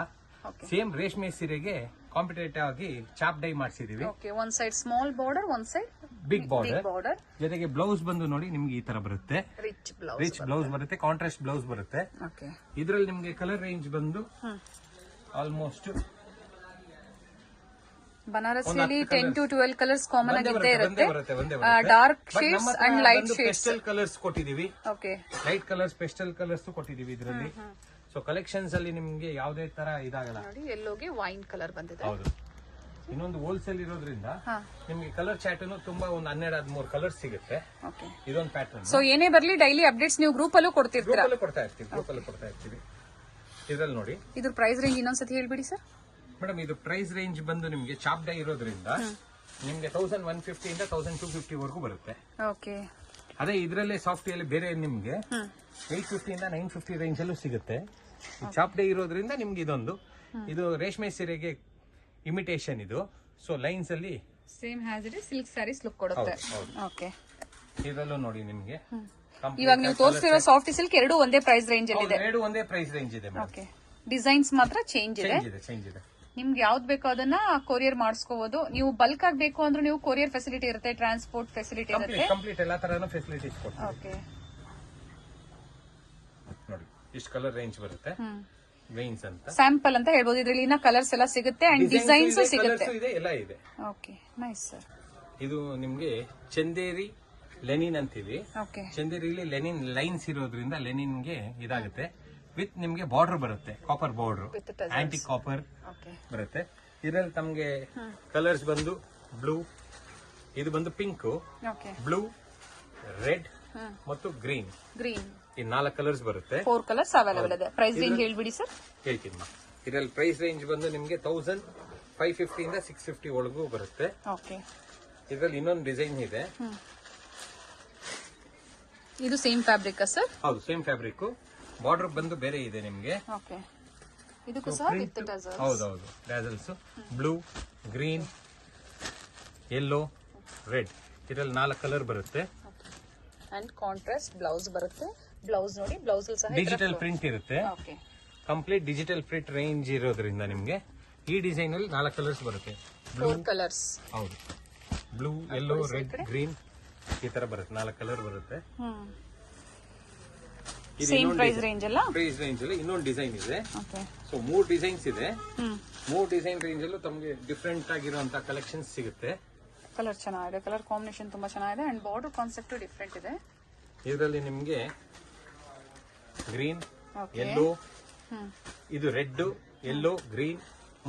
ಸೇಮ್ ರೇಷ್ಮೆ ಸೀರೆಗೆ ಕಾಂಪಿಟೇಟಿವ್ ಆಗಿ ಚಾಪ್ ಡೈ ಮಾಡಿಸಿದೀವಿ.
ಒಂದ್ ಸೈಡ್ ಸ್ಮಾಲ್ ಬಾರ್ಡರ್, ಒಂದ್ ಸೈಡ್
ಬಿಗ್ ಬಾರ್ಡರ್. ಜೊತೆಗೆ ಬ್ಲೌಸ್ ಬಂದು ನೋಡಿ ನಿಮ್ಗೆ ಈ ತರ ಬರುತ್ತೆ. ರಿಚ್ ಬ್ಲೌಸ್ ಬರುತ್ತೆ. ಕಾಂಟ್ರಾಸ್ಟ್ ಬ್ಲೌಸ್ ಬರುತ್ತೆ. ಇದ್ರಲ್ಲಿ ನಿಮ್ಗೆ ಕಲರ್ ರೇಂಜ್ ಬಂದು ಆಲ್ಮೋಸ್ಟ್
ಬನಾರಸಿಯಲ್ಲಿ 10 to 12 ಕಲರ್ಸ್ ಕಾಮನ್ ಆಗಿ ಇರುತ್ತೆ. Dark shades and light shades
pastel colours ಕೊಟ್ಟಿದೀವಿ.
Okay.
Light colours, pastel colours ಕೊಟ್ಟಿದೀವಿ ಇದರಲ್ಲಿ. ಸೊ ಕಲೆಕ್ಷನ್ಸ್ ಅಲ್ಲಿ ನಿಮ್ಗೆ ಯಾವುದೇ ತರ ಇದಾಗಲ್ಲ.
ನೋಡಿ ಎಲ್ಲೋಗೆ ವೈನ್ ಕಲರ್ ಬಂದಿದೆ.
ಹೌದು. ಇನ್ನೊಂದು ಹೋಲ್ಸೇಲ್ ಇರೋದ್ರಿಂದ ನಿಮ್ಗೆ ಕಲರ್ ಚಾರ್ಟ್ ತುಂಬಾ ಒಂದು 12-13 ಕಲರ್ಸ್ ಸಿಗುತ್ತೆ. ಇದೊಂದು ಪ್ಯಾಟರ್ನ್.
ಸೊ ಏನೇ ಬರ್ಲಿ ಡೈಲಿ ಅಪ್ಡೇಟ್ಸ್ ನೀವು ಗ್ರೂಪ್ ಅಲ್ಲೂ ಕೊಡ್ತಿರ್ತೀರಾ?
ಕೊಡ್ತಾ ಇರ್ತೀವಿ. ಇದ್ರಲ್ಲಿ ನೋಡಿ
ಇದ್ರ ಪ್ರೈಸ್ ರೇಂಜ್ ಇನ್ನೊಂದ್ಸತಿ ಹೇಳ್ಬಿಡಿ ಸರ್.
ಮೇಡಮ್ ಇದು ಪ್ರೈಸ್ ರೇಂಜ್ ಬಂದು ನಿಮ್ಗೆ ಚಾಪ್ ಡೈ ಇರೋದ್ರಿಂದ ನಿಮ್ಗೆ 1150 ಇಂದ 1250 ವರೆಗೂ ಬರುತ್ತೆ.
ಓಕೆ.
ಅದೇ ಇದ್ರಲ್ಲೇ ಸಾಫ್ಟಿಯಲ್ಲಿ ಬೇರೆ ನಿಮ್ಗೆ 850 ಇಂದ 950 ರೇಂಜ್ ಅಲ್ಲೂ ಸಿಗುತ್ತೆ. ಚಾಪ್ ಡೈ ಇರೋದ್ರಿಂದ ನಿಮ್ಗೆ ಇದೊಂದು ಇದು ರೇಷ್ಮೆ ಸೀರೆಗೆ ಇಮಿಟೇಷನ್ ಇದು. ಸೊ ಲೈನ್ಸ್ ಅಲ್ಲಿ
same has it silk saris look ಕೊಡುತ್ತೆ. ಓಕೆ.
ಇದರಲ್ಲೂ ನೋಡಿ ನಿಮ್ಗೆ
ಇವಾಗ ನೀವು ತೋರಿಸ್ತಿರೋ ಸಾಫ್ಟ್ ಸಿಲ್ಕ್ ಎರಡು ಒಂದೇ ಪ್ರೈಸ್ ರೇಂಜ್ ಅಲ್ಲಿ ಇದೆ.
ಎರಡು ಒಂದೇ ಪ್ರೈಸ್ ರೇಂಜ್ ಇದೆ.
ಓಕೆ. ಡಿಸೈನ್ಸ್ ಮಾತ್ರ ಚೇಂಜ್ ಇದೆ. ನಿಮ್ಗೆ ಯಾವ್ದು ಬೇಕೋ ಅದನ್ನ ಕೊರಿಯರ್ ಮಾಡಿಸ್ಕೋಬಹುದು. ನೀವು ಬಲ್ಕ್ ಆಗಿ ಬೇಕು ಅಂದ್ರೆ ನೀವು ಕೊರಿಯರ್ ಫೆಸಿಲಿಟಿ ಇರುತ್ತೆ, ಟ್ರಾನ್ಸ್ಪೋರ್ಟ್ ಫೆಸಿಲಿಟಿ ಇರುತ್ತೆ.
ಕಂಪ್ಲೀಟ್ ಎಲ್ಲಾ ತರಹದ ಫೆಸಿಲಿಟೀಸ್ ಕೊಡ್ತೀವಿ.
ಓಕೆ.
ನೋಡಿ ಇಷ್ಟು ಕಲರ್ ರೇಂಜ್ ಬರುತ್ತೆ. ವೈನ್ಸ್ ಅಂತ
ಸ್ಯಾಂಪಲ್ ಅಂತ ಹೇಳ್ಬೋದು. ಇದ್ರಲ್ಲಿ ಇನ್ನ ಕಲರ್ಸ್ ಎಲ್ಲ ಸಿಗುತ್ತೆ ಅಂಡ್ ಡಿಸೈನ್ಸ್ ಸಿಗುತ್ತೆ.
ಎಲ್ಲ ಇದೆ.
Okay, nice sir.
ಇದು ನಿಮ್ಗೆ ಚಂದೇರಿ ಲೆನಿನ್ ಅಂತೀವಿ.
ಓಕೆ
ಚಂದೇರಿಲಿ ಲೆನಿನ್ ಲೈನ್ಸ್ ಇರೋದ್ರಿಂದ ಲೆನಿನ್ಗೆ ಇದಾಗುತ್ತೆ. ವಿತ್ ನಿಮ್ಗೆ ಬಾರ್ಡರ್ ಬರುತ್ತೆ, ಕಾಪರ್ ಬಾರ್ಡರ್, ಆಂಟಿ ಕಾಪರ್ ಬರುತ್ತೆ. ಇದ್ರಲ್ಲಿ ತಮ್ಗೆ ಕಲರ್ಸ್ ಬಂದು ಬ್ಲೂ, ಇದು ಬಂದು ಪಿಂಕ್, ಬ್ಲೂ, ರೆಡ್ ಮತ್ತು ಗ್ರೀನ್. ಈ 4 ಕಲರ್ಸ್ ಬರುತ್ತೆ.
4 ಕಲರ್ಸ್ ಅವೈಲೇಬಲ್ ಇದೆ. ಪ್ರೈಸ್ ರೇಂಜ್ ಹೇಳ್ಬಿಡಿ ಸರ್.
ಹೇಳ್ತೀನಿ. ಇದ್ರಲ್ಲಿ ಪ್ರೈಸ್ ರೇಂಜ್ ಬಂದು ನಿಮ್ಗೆ 1550 ಇಂದ 650 ಒಳಗೂ ಬರುತ್ತೆ. ಇದ್ರಲ್ಲಿ ಇನ್ನೊಂದು ಡಿಸೈನ್ ಇದೆ.
ಇದು ಸೇಮ್ ಫ್ಯಾಬ್ರಿಕ್ ಸರ್?
ಹೌದು, ಸೇಮ್ ಫ್ಯಾಬ್ರಿಕ್. ಬಾರ್ಡರ್ ಬಂದು ಬೇರೆ ಇದೆ ನಿಮ್ಗೆ.
ಇದಕ್ಕೂ ಸಹ ವಿತ್ ಟಸಲ್ಸ್.
ಹೌದೌದು, tassels. Blue, green, yellow, red. ಇದರಲ್ಲಿ 4 ಕಲರ್ ಬರುತ್ತೆ.
ಅಂಡ್ ಕಾಂಟ್ರಾಸ್ಟ್ ಬ್ಲೌಸ್ ಬರುತ್ತೆ. ಬ್ಲೌಸ್ ನೋಡಿ, ಬ್ಲೌಸ್ ಅಲ್ಲಿ ಸಹ
ಡಿಜಿಟಲ್ ಪ್ರಿಂಟ್ ಇರುತ್ತೆ. ಕಂಪ್ಲೀಟ್ ಡಿಜಿಟಲ್ ಪ್ರಿಂಟ್ ರೇಂಜ್ ಇರೋದ್ರಿಂದ ನಿಮ್ಗೆ ಈ ಡಿಸೈನ್ ಅಲ್ಲಿ 4 ಕಲರ್ಸ್ ಬರುತ್ತೆ.
4 ಕಲರ್ಸ್.
ಹೌದು, ಬ್ಲೂ, ಯೆಲ್ಲೋ, ರೆಡ್, ಗ್ರೀನ್, ಈ ತರ ಬರುತ್ತೆ. 4 ಕಲರ್ ಬರುತ್ತೆ.
ಸೇಮ್ ಪ್ರೈಸ್ ರೇಂಜ್ ಅಲ್ಲ?
ಪ್ರೈಸ್ ರೇಂಜ್ ಅಲ್ಲಿ ಇನ್ನೊಂದು ಡಿಸೈನ್ ಇದೆ. ಸೊ 3 ಡಿಸೈನ್ಸ್ ಇದೆ. 3 ಡಿಸೈನ್ ರೇಂಜ್ ಅಲ್ಲೂ ತಮಗೆ ಡಿಫ್ರೆಂಟ್ ಆಗಿರುವಂತ ಕಲೆಕ್ಷನ್ಸ್ ಸಿಗುತ್ತೆ.
ಕಲರ್ ಚೆನ್ನಾಗಿದೆ, ಕಲರ್ ಕಾಂಬಿನೇಷನ್ ತುಂಬಾ ಚೆನ್ನಾಗಿದೆ ಅಂಡ್ ಬಾರ್ಡರ್ ಕಾನ್ಸೆಪ್ಟ್ ಡಿಫ್ರೆಂಟ್ ಇದೆ.
ಇದರಲ್ಲಿ ನಿಮ್ಗೆ ಗ್ರೀನ್, ಯೆಲ್ಲೋ, ಇದು ರೆಡ್, ಯೆಲ್ಲೋ, ಗ್ರೀನ್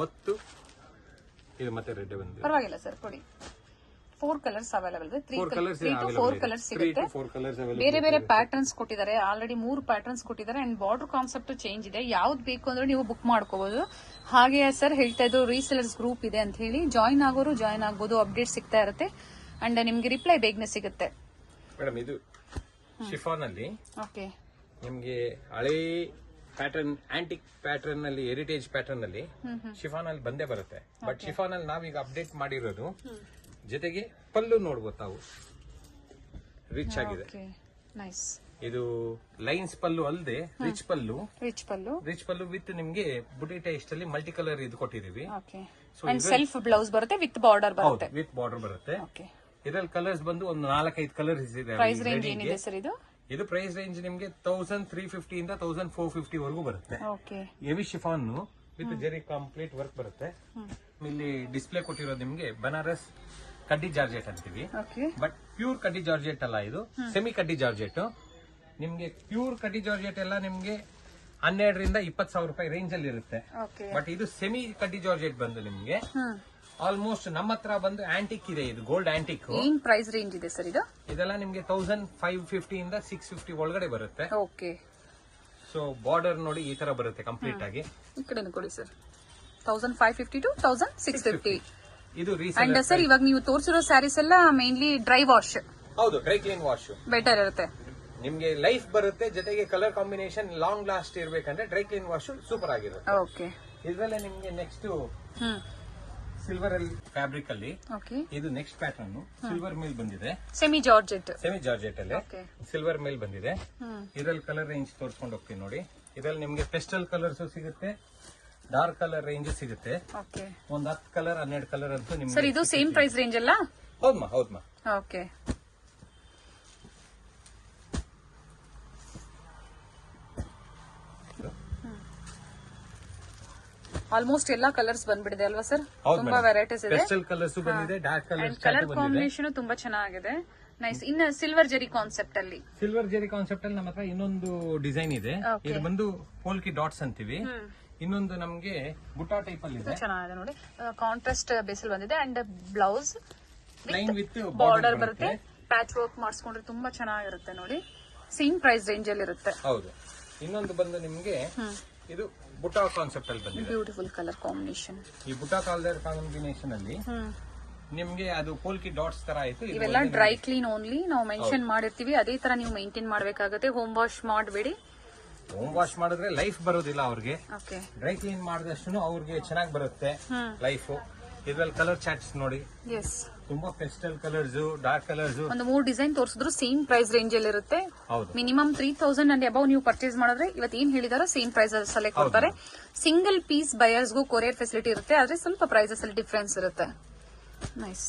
ಮತ್ತು ಇದು ಮತ್ತೆ ರೆಡ್ ಬಂದಿದೆ.
ಪರವಾಗಿಲ್ಲ ಸರ್, ಕೊಡಿ. 4 ಕಲರ್ಸ್ ಅವೈಲೇಬಲ್ ಇದೆ. 3 to 4 ಕಲರ್ಸ್ ಸಿಗುತ್ತೆ. ಬೇರೆ ಬೇರೆ ಪ್ಯಾಟರ್ನ್ಸ್ ಕೊಟ್ಟಿದ್ದಾರೆ. ಆಲ್ರೆಡಿ 3 ಪ್ಯಾಟರ್ನ್ಸ್ ಕೊಟ್ಟಿದ್ದಾರೆ ಅಂಡ್ ಬಾರ್ಡರ್ ಕಾನ್ಸೆಪ್ಟ್ ಚೇಂಜ್ ಇದೆ. ಯಾವ್ದು ಬೇಕು ಅಂದ್ರೆ ನೀವು ಬುಕ್ ಮಾಡ್ಕೋಬಹುದು. ಹಾಗೆ ಸರ್ ಹೇಳ್ತಾ ಇದ್ರು ರೀಸೆಲರ್ಸ್ ಗ್ರೂಪ್ ಇದೆ ಅಂತ ಹೇಳಿ. ಜಾಯಿನ್ ಆಗೋರು ಜಾಯಿನ್ ಆಗ್ಬೋದು. ಅಪ್ಡೇಟ್ ಸಿಗ್ತಾ ಇರುತ್ತೆ ಅಂಡ್ ನಿಮ್ಗೆ ರಿಪ್ಲೈ ಬೇಗನೆ ಸಿಗುತ್ತೆ.
ಮೇಡಮ್, ಇದು ಶಿಫಾನ್ ಅಲ್ಲಿ ನಿಮ್ಗೆ ಹಳೆ ಪ್ಯಾಟರ್ನ್, ಆಂಟಿಕ್ ಪ್ಯಾಟರ್ನ್ ಅಲ್ಲಿ, ಹೆರಿಟೇಜ್ ಪ್ಯಾಟರ್ನ್ ಅಲ್ಲಿ ಶಿಫಾನ್ ಅಲ್ಲಿ ಬಂದೇ ಬರುತ್ತೆ. ಬಟ್ ಶಿಫಾನ್ ಅಲ್ಲಿ ನಾವೀಗ ಅಪ್ಡೇಟ್ ಮಾಡಿರೋದು. ಜೊತೆಗೆ ಪಲ್ಲು ನೋಡ್ಬೋದು ತಾವು, ರಿಚ್ ಆಗಿದೆ. ಇದು ಲೈನ್ಸ್ ಪಲ್ಲು ಅಲ್ಲದೆ ರಿಚ್ ಪಲ್ಲು ವಿತ್ ನಿಮ್ಗೆ ಬುಟಿ ಟೇಸ್ಟ್ ಅಲ್ಲಿ ಮಲ್ಟಿ ಕಲರ್ ಇದು ಕೊಟ್ಟಿದೀವಿ.
ಸೆಲ್ಫ್ ಬ್ಲೌಸ್ ಬರುತ್ತೆ ವಿತ್ ಬಾರ್ಡರ್ ಬರುತ್ತೆ.
ವಿತ್ ಬಾರ್ಡರ್ ಬರುತ್ತೆ. ಇದರಲ್ಲಿ ಕಲರ್ಸ್ ಬಂದು ಒಂದು 4-5 ಕಲರ್ಸ್ ಇದೆ.
ಪ್ರೈಸ್ ರೇಂಜ್ ಏನಿದೆ ಸರ್ ಇದು?
ಇದು ಪ್ರೈಸ್ ರೇಂಜ್ ನಿಮ್ಗೆ 1350 ಇಂದ 1450 ವರೆಗೂ ಬರುತ್ತೆ. Heavy chiffon with Jerry complete work ಬರುತ್ತೆ. ಇಲ್ಲಿ ಡಿಸ್ಪ್ಲೇ ಕೊಟ್ಟಿರೋದು ನಿಮ್ಗೆ ಬನಾರಸ್ ಕಡ್ಡಿ ಜಾರ್ಜೆಟ್ ಅಂತೀವಿ. ಬಟ್ ಪ್ಯೂರ್ ಕಡ್ಡಿ ಜಾರ್ಜೆಟ್ ಅಲ್ಲ, ಇದು ಸೆಮಿ ಕಡ್ಡಿ ಜಾರ್ಜೆಟ್. ನಿಮ್ಗೆ ಪ್ಯೂರ್ ಕಡ್ಡಿ ಜಾರ್ಜೆಟ್ ಎಲ್ಲ ನಿಮ್ಗೆ 12 ರಿಂದ 20,000 ರೂಪಾಯಿ ರೇಂಜ್ ಅಲ್ಲಿ ಇರುತ್ತೆ. ಬಟ್ ಇದು ಸೆಮಿ ಕಡ್ಡಿ ಜಾರ್ಜೆಟ್ ಬಂದು ನಿಮ್ಗೆ ಆಲ್ಮೋಸ್ಟ್ ನಮ್ಮ ಹತ್ರ ಬಂದು ಆಂಟಿಕ್ ಇದೆ. ಇದು ಗೋಲ್ಡ್ ಆಂಟಿಕ್.
ಏನ್ ಪ್ರೈಸ್ ರೇಂಜ್ ಇದೆ ಸರ್ ಇದು?
ಇದೆಲ್ಲ ನಿಮ್ಗೆ 1550 ಇಂದ 650 ಒಳಗಡೆ ಬರುತ್ತೆ. ಸೊ ಬಾರ್ಡರ್ ನೋಡಿ ಈ ತರ ಬರುತ್ತೆ ಕಂಪ್ಲೀಟ್ ಆಗಿ.
ಈ ಕಡೆ ಕೊಡಿ ಸರ್. 1550 to 1650.
ಇದು
ಅಂಡ್ ಸರ್ ಇವಾಗ ನೀವು ತೋರಿಸಿರೋ ಸ್ಯಾರೀಸ್ ಎಲ್ಲ ಮೇನ್ಲಿ ಡ್ರೈ ವಾಶ್.
ಹೌದು, ಡ್ರೈ ಕ್ಲೀನ್ ವಾಶ್
ಬೆಟರ್ ಇರುತ್ತೆ.
ನಿಮ್ಗೆ ಲೈಫ್ ಬರುತ್ತೆ. ಜೊತೆಗೆ ಕಲರ್ ಕಾಂಬಿನೇಷನ್ ಲಾಂಗ್ ಲಾಸ್ಟ್ ಇರ್ಬೇಕಂದ್ರೆ ಡ್ರೈ ಕ್ಲೀನ್ ವಾಶ್ ಸೂಪರ್ ಆಗಿರುತ್ತೆ. ಇದ್ರಲ್ಲೇ ನಿಮ್ಗೆ ನೆಕ್ಸ್ಟ್ ಸಿಲ್ವರ್ ಅಲ್ಲಿ ಫ್ಯಾಬ್ರಿಕ್ ಅಲ್ಲಿ ಇದು ನೆಕ್ಸ್ಟ್ ಪ್ಯಾಟರ್ನ್ ಸಿಲ್ವರ್ ಮೇಲ್ ಬಂದಿದೆ. ಸೆಮಿ ಜಾರ್ಜೆಟ್ ಅಲ್ಲಿ ಸಿಲ್ವರ್ ಮೇಲ್ ಬಂದಿದೆ. ಇದ್ರಲ್ಲಿ ಕಲರ್ ರೇಂಜ್ ತೋರಿಸ್ಕೊಂಡು ಹೋಗ್ತೀನಿ ನೋಡಿ. ಇದ್ರಲ್ಲಿ ನಿಮ್ಗೆ ಪೆಸ್ಟಲ್ ಕಲರ್ಸ್ ಸಿಗುತ್ತೆ, ಡಾರ್ಕ್ ಕಲರ್ ರೇಂಜ್ ಸಿಗುತ್ತೆ. ಒಂದ್ 10 ಕಲರ್ 12 ಕಲರ್ ಅಂತೂ ನಿಮ್ಗೆ.
ಸರ್ ಇದು ಸೇಮ್ ಪ್ರೈಸ್ ರೇಂಜ್ ಅಲ್ಲ?
ಹೌದಮ್ಮ.
ಓಕೆ. ಆಲ್ಮೋಸ್ಟ್ ಎಲ್ಲಾ ಕಲರ್ಸ್ ಬಂದ್ಬಿಟ್ಟಿದೆ ಅಲ್ವಾ ಸರ್? ತುಂಬಾ ವೆರೈಟೀಸ್ ಇದೆ.
ಪೆಸ್ಟಲ್ ಕಲರ್ಸ್ ಬಂದಿದೆ, ಡಾರ್ಕ್ ಕಲರ್,
ಕಲರ್ ಕಾಂಬಿನೇಷನ್ ತುಂಬಾ ಚೆನ್ನಾಗಿದೆ. ನೈಸ್. ಇನ್ನು ಸಿಲ್ವರ್ ಜೆರಿ ಕಾನ್ಸೆಪ್ಟ್ ಅಲ್ಲಿ ನಮ್ಮ ಹತ್ರ ಇನ್ನೊಂದು ಡಿಸೈನ್ ಇದೆ.
ಇದು ಬಂದು ಪೋಲ್ಕಿ ಡಾಟ್ಸ್ ಅಂತೀವಿ. ಇನ್ನೊಂದು ನಮ್ಗೆ ಬುಟಾ ಟೈಪ್ ಅಲ್ಲಿ ಇದೆ.
ಚೆನ್ನಾಗಿದೆ ನೋಡಿ. ಕಾಂಟ್ರಾಸ್ಟ್ ಬೇಸಲ್ ಬಂದಿದೆ ಅಂಡ್ ಬ್ಲೌಸ್ ವಿತ್ ಬಾರ್ಡರ್ ಬರುತ್ತೆ. ಪ್ಯಾಚ್ ವರ್ಕ್ ಮಾಡಿಸ್ಕೊಂಡ್ರೆ ತುಂಬಾ ಚೆನ್ನಾಗಿರುತ್ತೆ ನೋಡಿ. ಸೇಮ್ ಪ್ರೈಸ್ ರೇಂಜ್ ಅಲ್ಲಿ ಇರುತ್ತೆ.
ಹೌದು. ಇನ್ನೊಂದು ಬಂದು ನಿಮ್ಗೆ ಇದು ಬುಟಾ ಕಾನ್ಸೆಪ್ಟ್ ಅಲ್ಲಿ ಬಂದಿದೆ.
Beautiful colour combination.
ಈ ಬುಟಾ ಕಲರ್ ಕಾಂಬಿನೇಷನ್ ಅಲ್ಲಿ ನಿಮ್ಗೆ ಅದು ಪೋಲ್ಕಿ ಡಾಟ್ಸ್ ತರ ಆಯ್ತು.
ಇವೆಲ್ಲ ಡ್ರೈ ಕ್ಲೀನ್ ಓನ್ಲಿ ನಾವು ಮೆನ್ಷನ್ ಮಾಡಿರ್ತೀವಿ. ಅದೇ ತರ ನೀವು ಮೇಂಟೈನ್ ಮಾಡಬೇಕಾಗುತ್ತೆ. ಹೋಮ್ ವಾಶ್ ಮಾಡಬೇಡಿ.
ಹೋಮ್ ವಾಶ್ ಮಾಡಿದ್ರೆ ಲೈಫ್ ಬರೋದಿಲ್ಲ ಅವ್ರಿಗೆ. ಡ್ರೈ ಕ್ಲೀನ್ ಮಾಡಿದಷ್ಟು ಅವ್ರಿಗೆ ಚೆನ್ನಾಗಿ ಬರುತ್ತೆ ಲೈಫ್. ಇದ್ರಲ್ಲಿ ಕಲರ್ ಚಾರ್ಟ್ಸ್ ನೋಡಿ. ತುಂಬಾ ಪೆಸ್ಟಲ್ ಕಲರ್ಸ್, ಡಾರ್ಕ್ ಕಲರ್ಸ್.
ಒಂದು 3 ಡಿಸೈನ್ ತೋರಿಸಿದ್ರು ಸೇಮ್ ಪ್ರೈಸ್ ರೇಂಜ್ ಅಲ್ಲಿ ಇರುತ್ತೆ. ಮಿನಿಮಮ್ 3000 ಅಂಡ್ ಅಬೌವ್ ನೀವು ಪರ್ಚೇಸ್ ಮಾಡಿದ್ರೆ ಇವತ್ತು ಏನ್ ಹೇಳಿದಾರೋ ಸೇಮ್ ಪ್ರೈಸಸ್ ಅಲ್ಲೇ ಕೊಡ್ತಾರೆ. ಸಿಂಗಲ್ ಪೀಸ್ ಬಯರ್ಸ್ಗೂ ಕೊರಿಯರ್ ಫೆಸಿಲಿಟಿ ಇರುತ್ತೆ. ಆದ್ರೆ ಸ್ವಲ್ಪ ಪ್ರೈಸಸ್ ಅಲ್ಲಿ ಡಿಫರೆನ್ಸ್ ಇರುತ್ತೆ. ನೈಸ್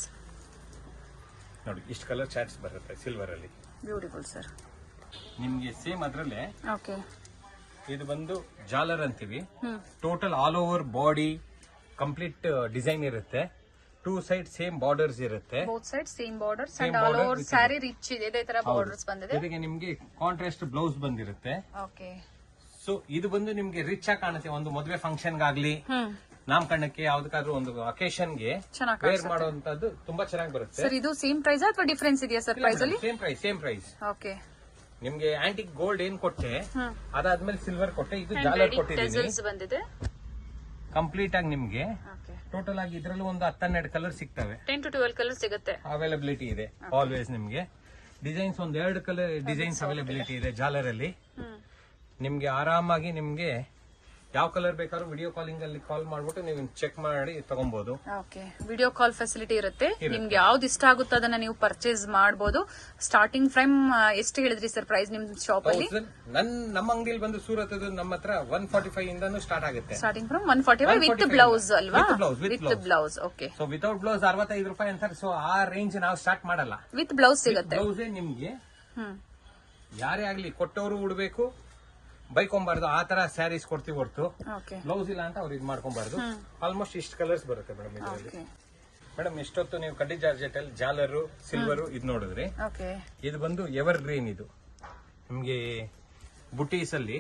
ನೋಡಿ. ಇಷ್ಟು ಕಲರ್ ಚಾರ್ಟ್ಸ್ ಬರುತ್ತೆ ಸಿಲ್ವರ್ ಅಲ್ಲಿ.
Beautiful sir.
ನಿಮ್ಗೆ ಸೇಮ್ ಅದ್ರಲ್ಲೇ
ಓಕೆ.
ಇದು ಬಂದು ಜಾಲರ್ ಅಂತೀವಿ. Total all over body complete design ಇರುತ್ತೆ. ಟೂ ಸೈಡ್ ಸೇಮ್ ಬಾರ್ಡರ್ಸ್ ಇರುತ್ತೆ.
Both side same borders and all over sari rich ಇದೆ, ಇದೇ ತರ ಬಾರ್ಡರ್ಸ್ ಬಂದಿದೆ.
ಜೊತೆಗೆ ನಿಮ್ಗೆ ಕಾಂಟ್ರಾಸ್ಟ್ ಬ್ಲೌಸ್ ಬಂದಿರುತ್ತೆ.
ಓಕೆ.
ಸೊ ಇದು ಬಂದು ನಿಮ್ಗೆ ರಿಚ್ ಆಗಿ ಕಾಣುತ್ತೆ. ಒಂದು ಮದುವೆ ಫಂಕ್ಷನ್ ಗಾಗ್ಲಿ, ನಾಮಕರಣಕ್ಕೆ, ಯಾವ್ದಕ್ಕಾದ್ರೂ ಒಂದು ಅಕೇಶನ್ಗೆ ವೇರ್ ಮಾಡುವಂತದ್ದು ತುಂಬಾ ಚೆನ್ನಾಗಿ ಬರುತ್ತೆ.
ಸರ್ ಇದು ಸೇಮ್ ಪ್ರೈಸ್ ಅಥವಾ ಡಿಫರೆನ್ಸ್ ಇದೆಯಾ ಸರ್ ಪ್ರೈಸ್ ಅಲ್ಲಿ?
Same price.
ಓಕೆ.
ನಿಮ್ಗೆ ಆಂಟಿಕ್ ಗೋಲ್ಡ್ ಏನ್ ಕೊಟ್ಟೆ, ಅದಾದ್ಮೇಲೆ ಸಿಲ್ವರ್ ಕೊಟ್ಟೆ, ಇದು ಜಾಲರ್ ಕೊಟ್ಟಿದ್ದೀನಿ.
ಬಂದಿದೆ
ಕಂಪ್ಲೀಟ್ ಆಗಿ ನಿಮ್ಗೆ. ಟೋಟಲ್ ಆಗಿ ಇದ್ರಲ್ಲೂ ಒಂದು 10-12 ಕಲರ್ ಸಿಗ್ತವೆ.
10 to 12 ಕಲರ್ ಸಿಗುತ್ತೆ.
ಅವೈಲಬಿಲಿಟಿ ಇದೆ ಆಲ್ವೇಸ್. ನಿಮ್ಗೆ ಡಿಸೈನ್ಸ್ ಒಂದ್ 2 ಕಲರ್ ಡಿಸೈನ್ಸ್ ಅವೈಲಬಿಲಿಟಿ ಇದೆ ಜಾಲರ್ ಅಲ್ಲಿ. ನಿಮ್ಗೆ ಆರಾಮಾಗಿ ನಿಮ್ಗೆ ಯಾವ ಕಲರ್ ಬೇಕಾದ್ರೂ ವಿಡಿಯೋ ಕಾಲಿಂಗ್ ಅಲ್ಲಿ ಕಾಲ್ ಮಾಡ್ಬಿಟ್ಟು ನೀವು ಚೆಕ್ ಮಾಡಿ ತಗೊಬಹುದು.
ಓಕೆ. ವಿಡಿಯೋ ಕಾಲ್ ಫೆಸಿಲಿಟಿ ಇರುತ್ತೆ. ನಿಮ್ಗೆ ಯಾವ್ದು ಇಷ್ಟ ಆಗುತ್ತೋ ಅದನ್ನ ನೀವು ಪರ್ಚೇಸ್ ಮಾಡಬಹುದು. ಸ್ಟಾರ್ಟಿಂಗ್ ಫ್ರಮ್ ಎಷ್ಟು ಹೇಳಿದ್ರಿ ಸರ್ ಪ್ರೈಸ್ ನಿಮ್ ಶಾಪ್ ಅಲ್ಲಿ?
ನಮ್ಮ ಅಂಗಡಿಯಲ್ಲಿ ಬಂದು ಸೂರತ್ ನಮ್ಮ ಹತ್ರ 145 ಇಂದಾನು ಸ್ಟಾರ್ಟ್ ಆಗುತ್ತೆ.
ಸ್ಟಾರ್ಟಿಂಗ್ ಫ್ರಮ್ 145 ವಿತ್ ಬ್ಲೌಸ್ ಅಲ್ವಾ? With blouse. Okay.
So without blouse 65 ರೂಪಾಯಿ ಅಂತಾರೆ. ಸೊ ಆ ರೇಂಜ್ ನಾವು ಸ್ಟಾರ್ಟ್ ಮಾಡಲ್ಲ.
ವಿತ್ ಬ್ಲೌಸ್ ಸಿಗುತ್ತೆ.
ಬ್ಲೌಸ್ ನಿಮ್ಗೆ ಯಾರೇ ಆಗ್ಲಿ ಕೊಟ್ಟವರು ಉಡ್ಬೇಕು, ಬೈಕೊಂಬಾರ್ದು. ಆ ತರ ಸ್ಯಾರೀಸ್ ಕೊಡ್ತೀವಿ ಹೊರತು ಬ್ಲೌಸ್ ಇಲ್ಲ ಅಂತ ಅವ್ರು ಇದು ಮಾಡ್ಕೊಂಬಾರ್ದು. ಆಲ್ಮೋಸ್ಟ್ ಇಷ್ಟು ಕಲರ್ಸ್ ಬರುತ್ತೆ ಮೇಡಮ್ ಇದರಲ್ಲಿ. ಮೇಡಮ್ ಎಷ್ಟೊತ್ತು ನೀವು ಕಡ್ಡಿ ಜಾರ್ಜೆಟ್ ಅಲ್ಲಿ ಜಾಲರು, ಸಿಲ್ವರು ಇದು ನೋಡಿದ್ರಿ. ಇದು ಬಂದು ಎವರ್ ಗ್ರೀನ್. ಇದು ನಿಮ್ಗೆ ಬುಟೀಸ್ ಅಲ್ಲಿ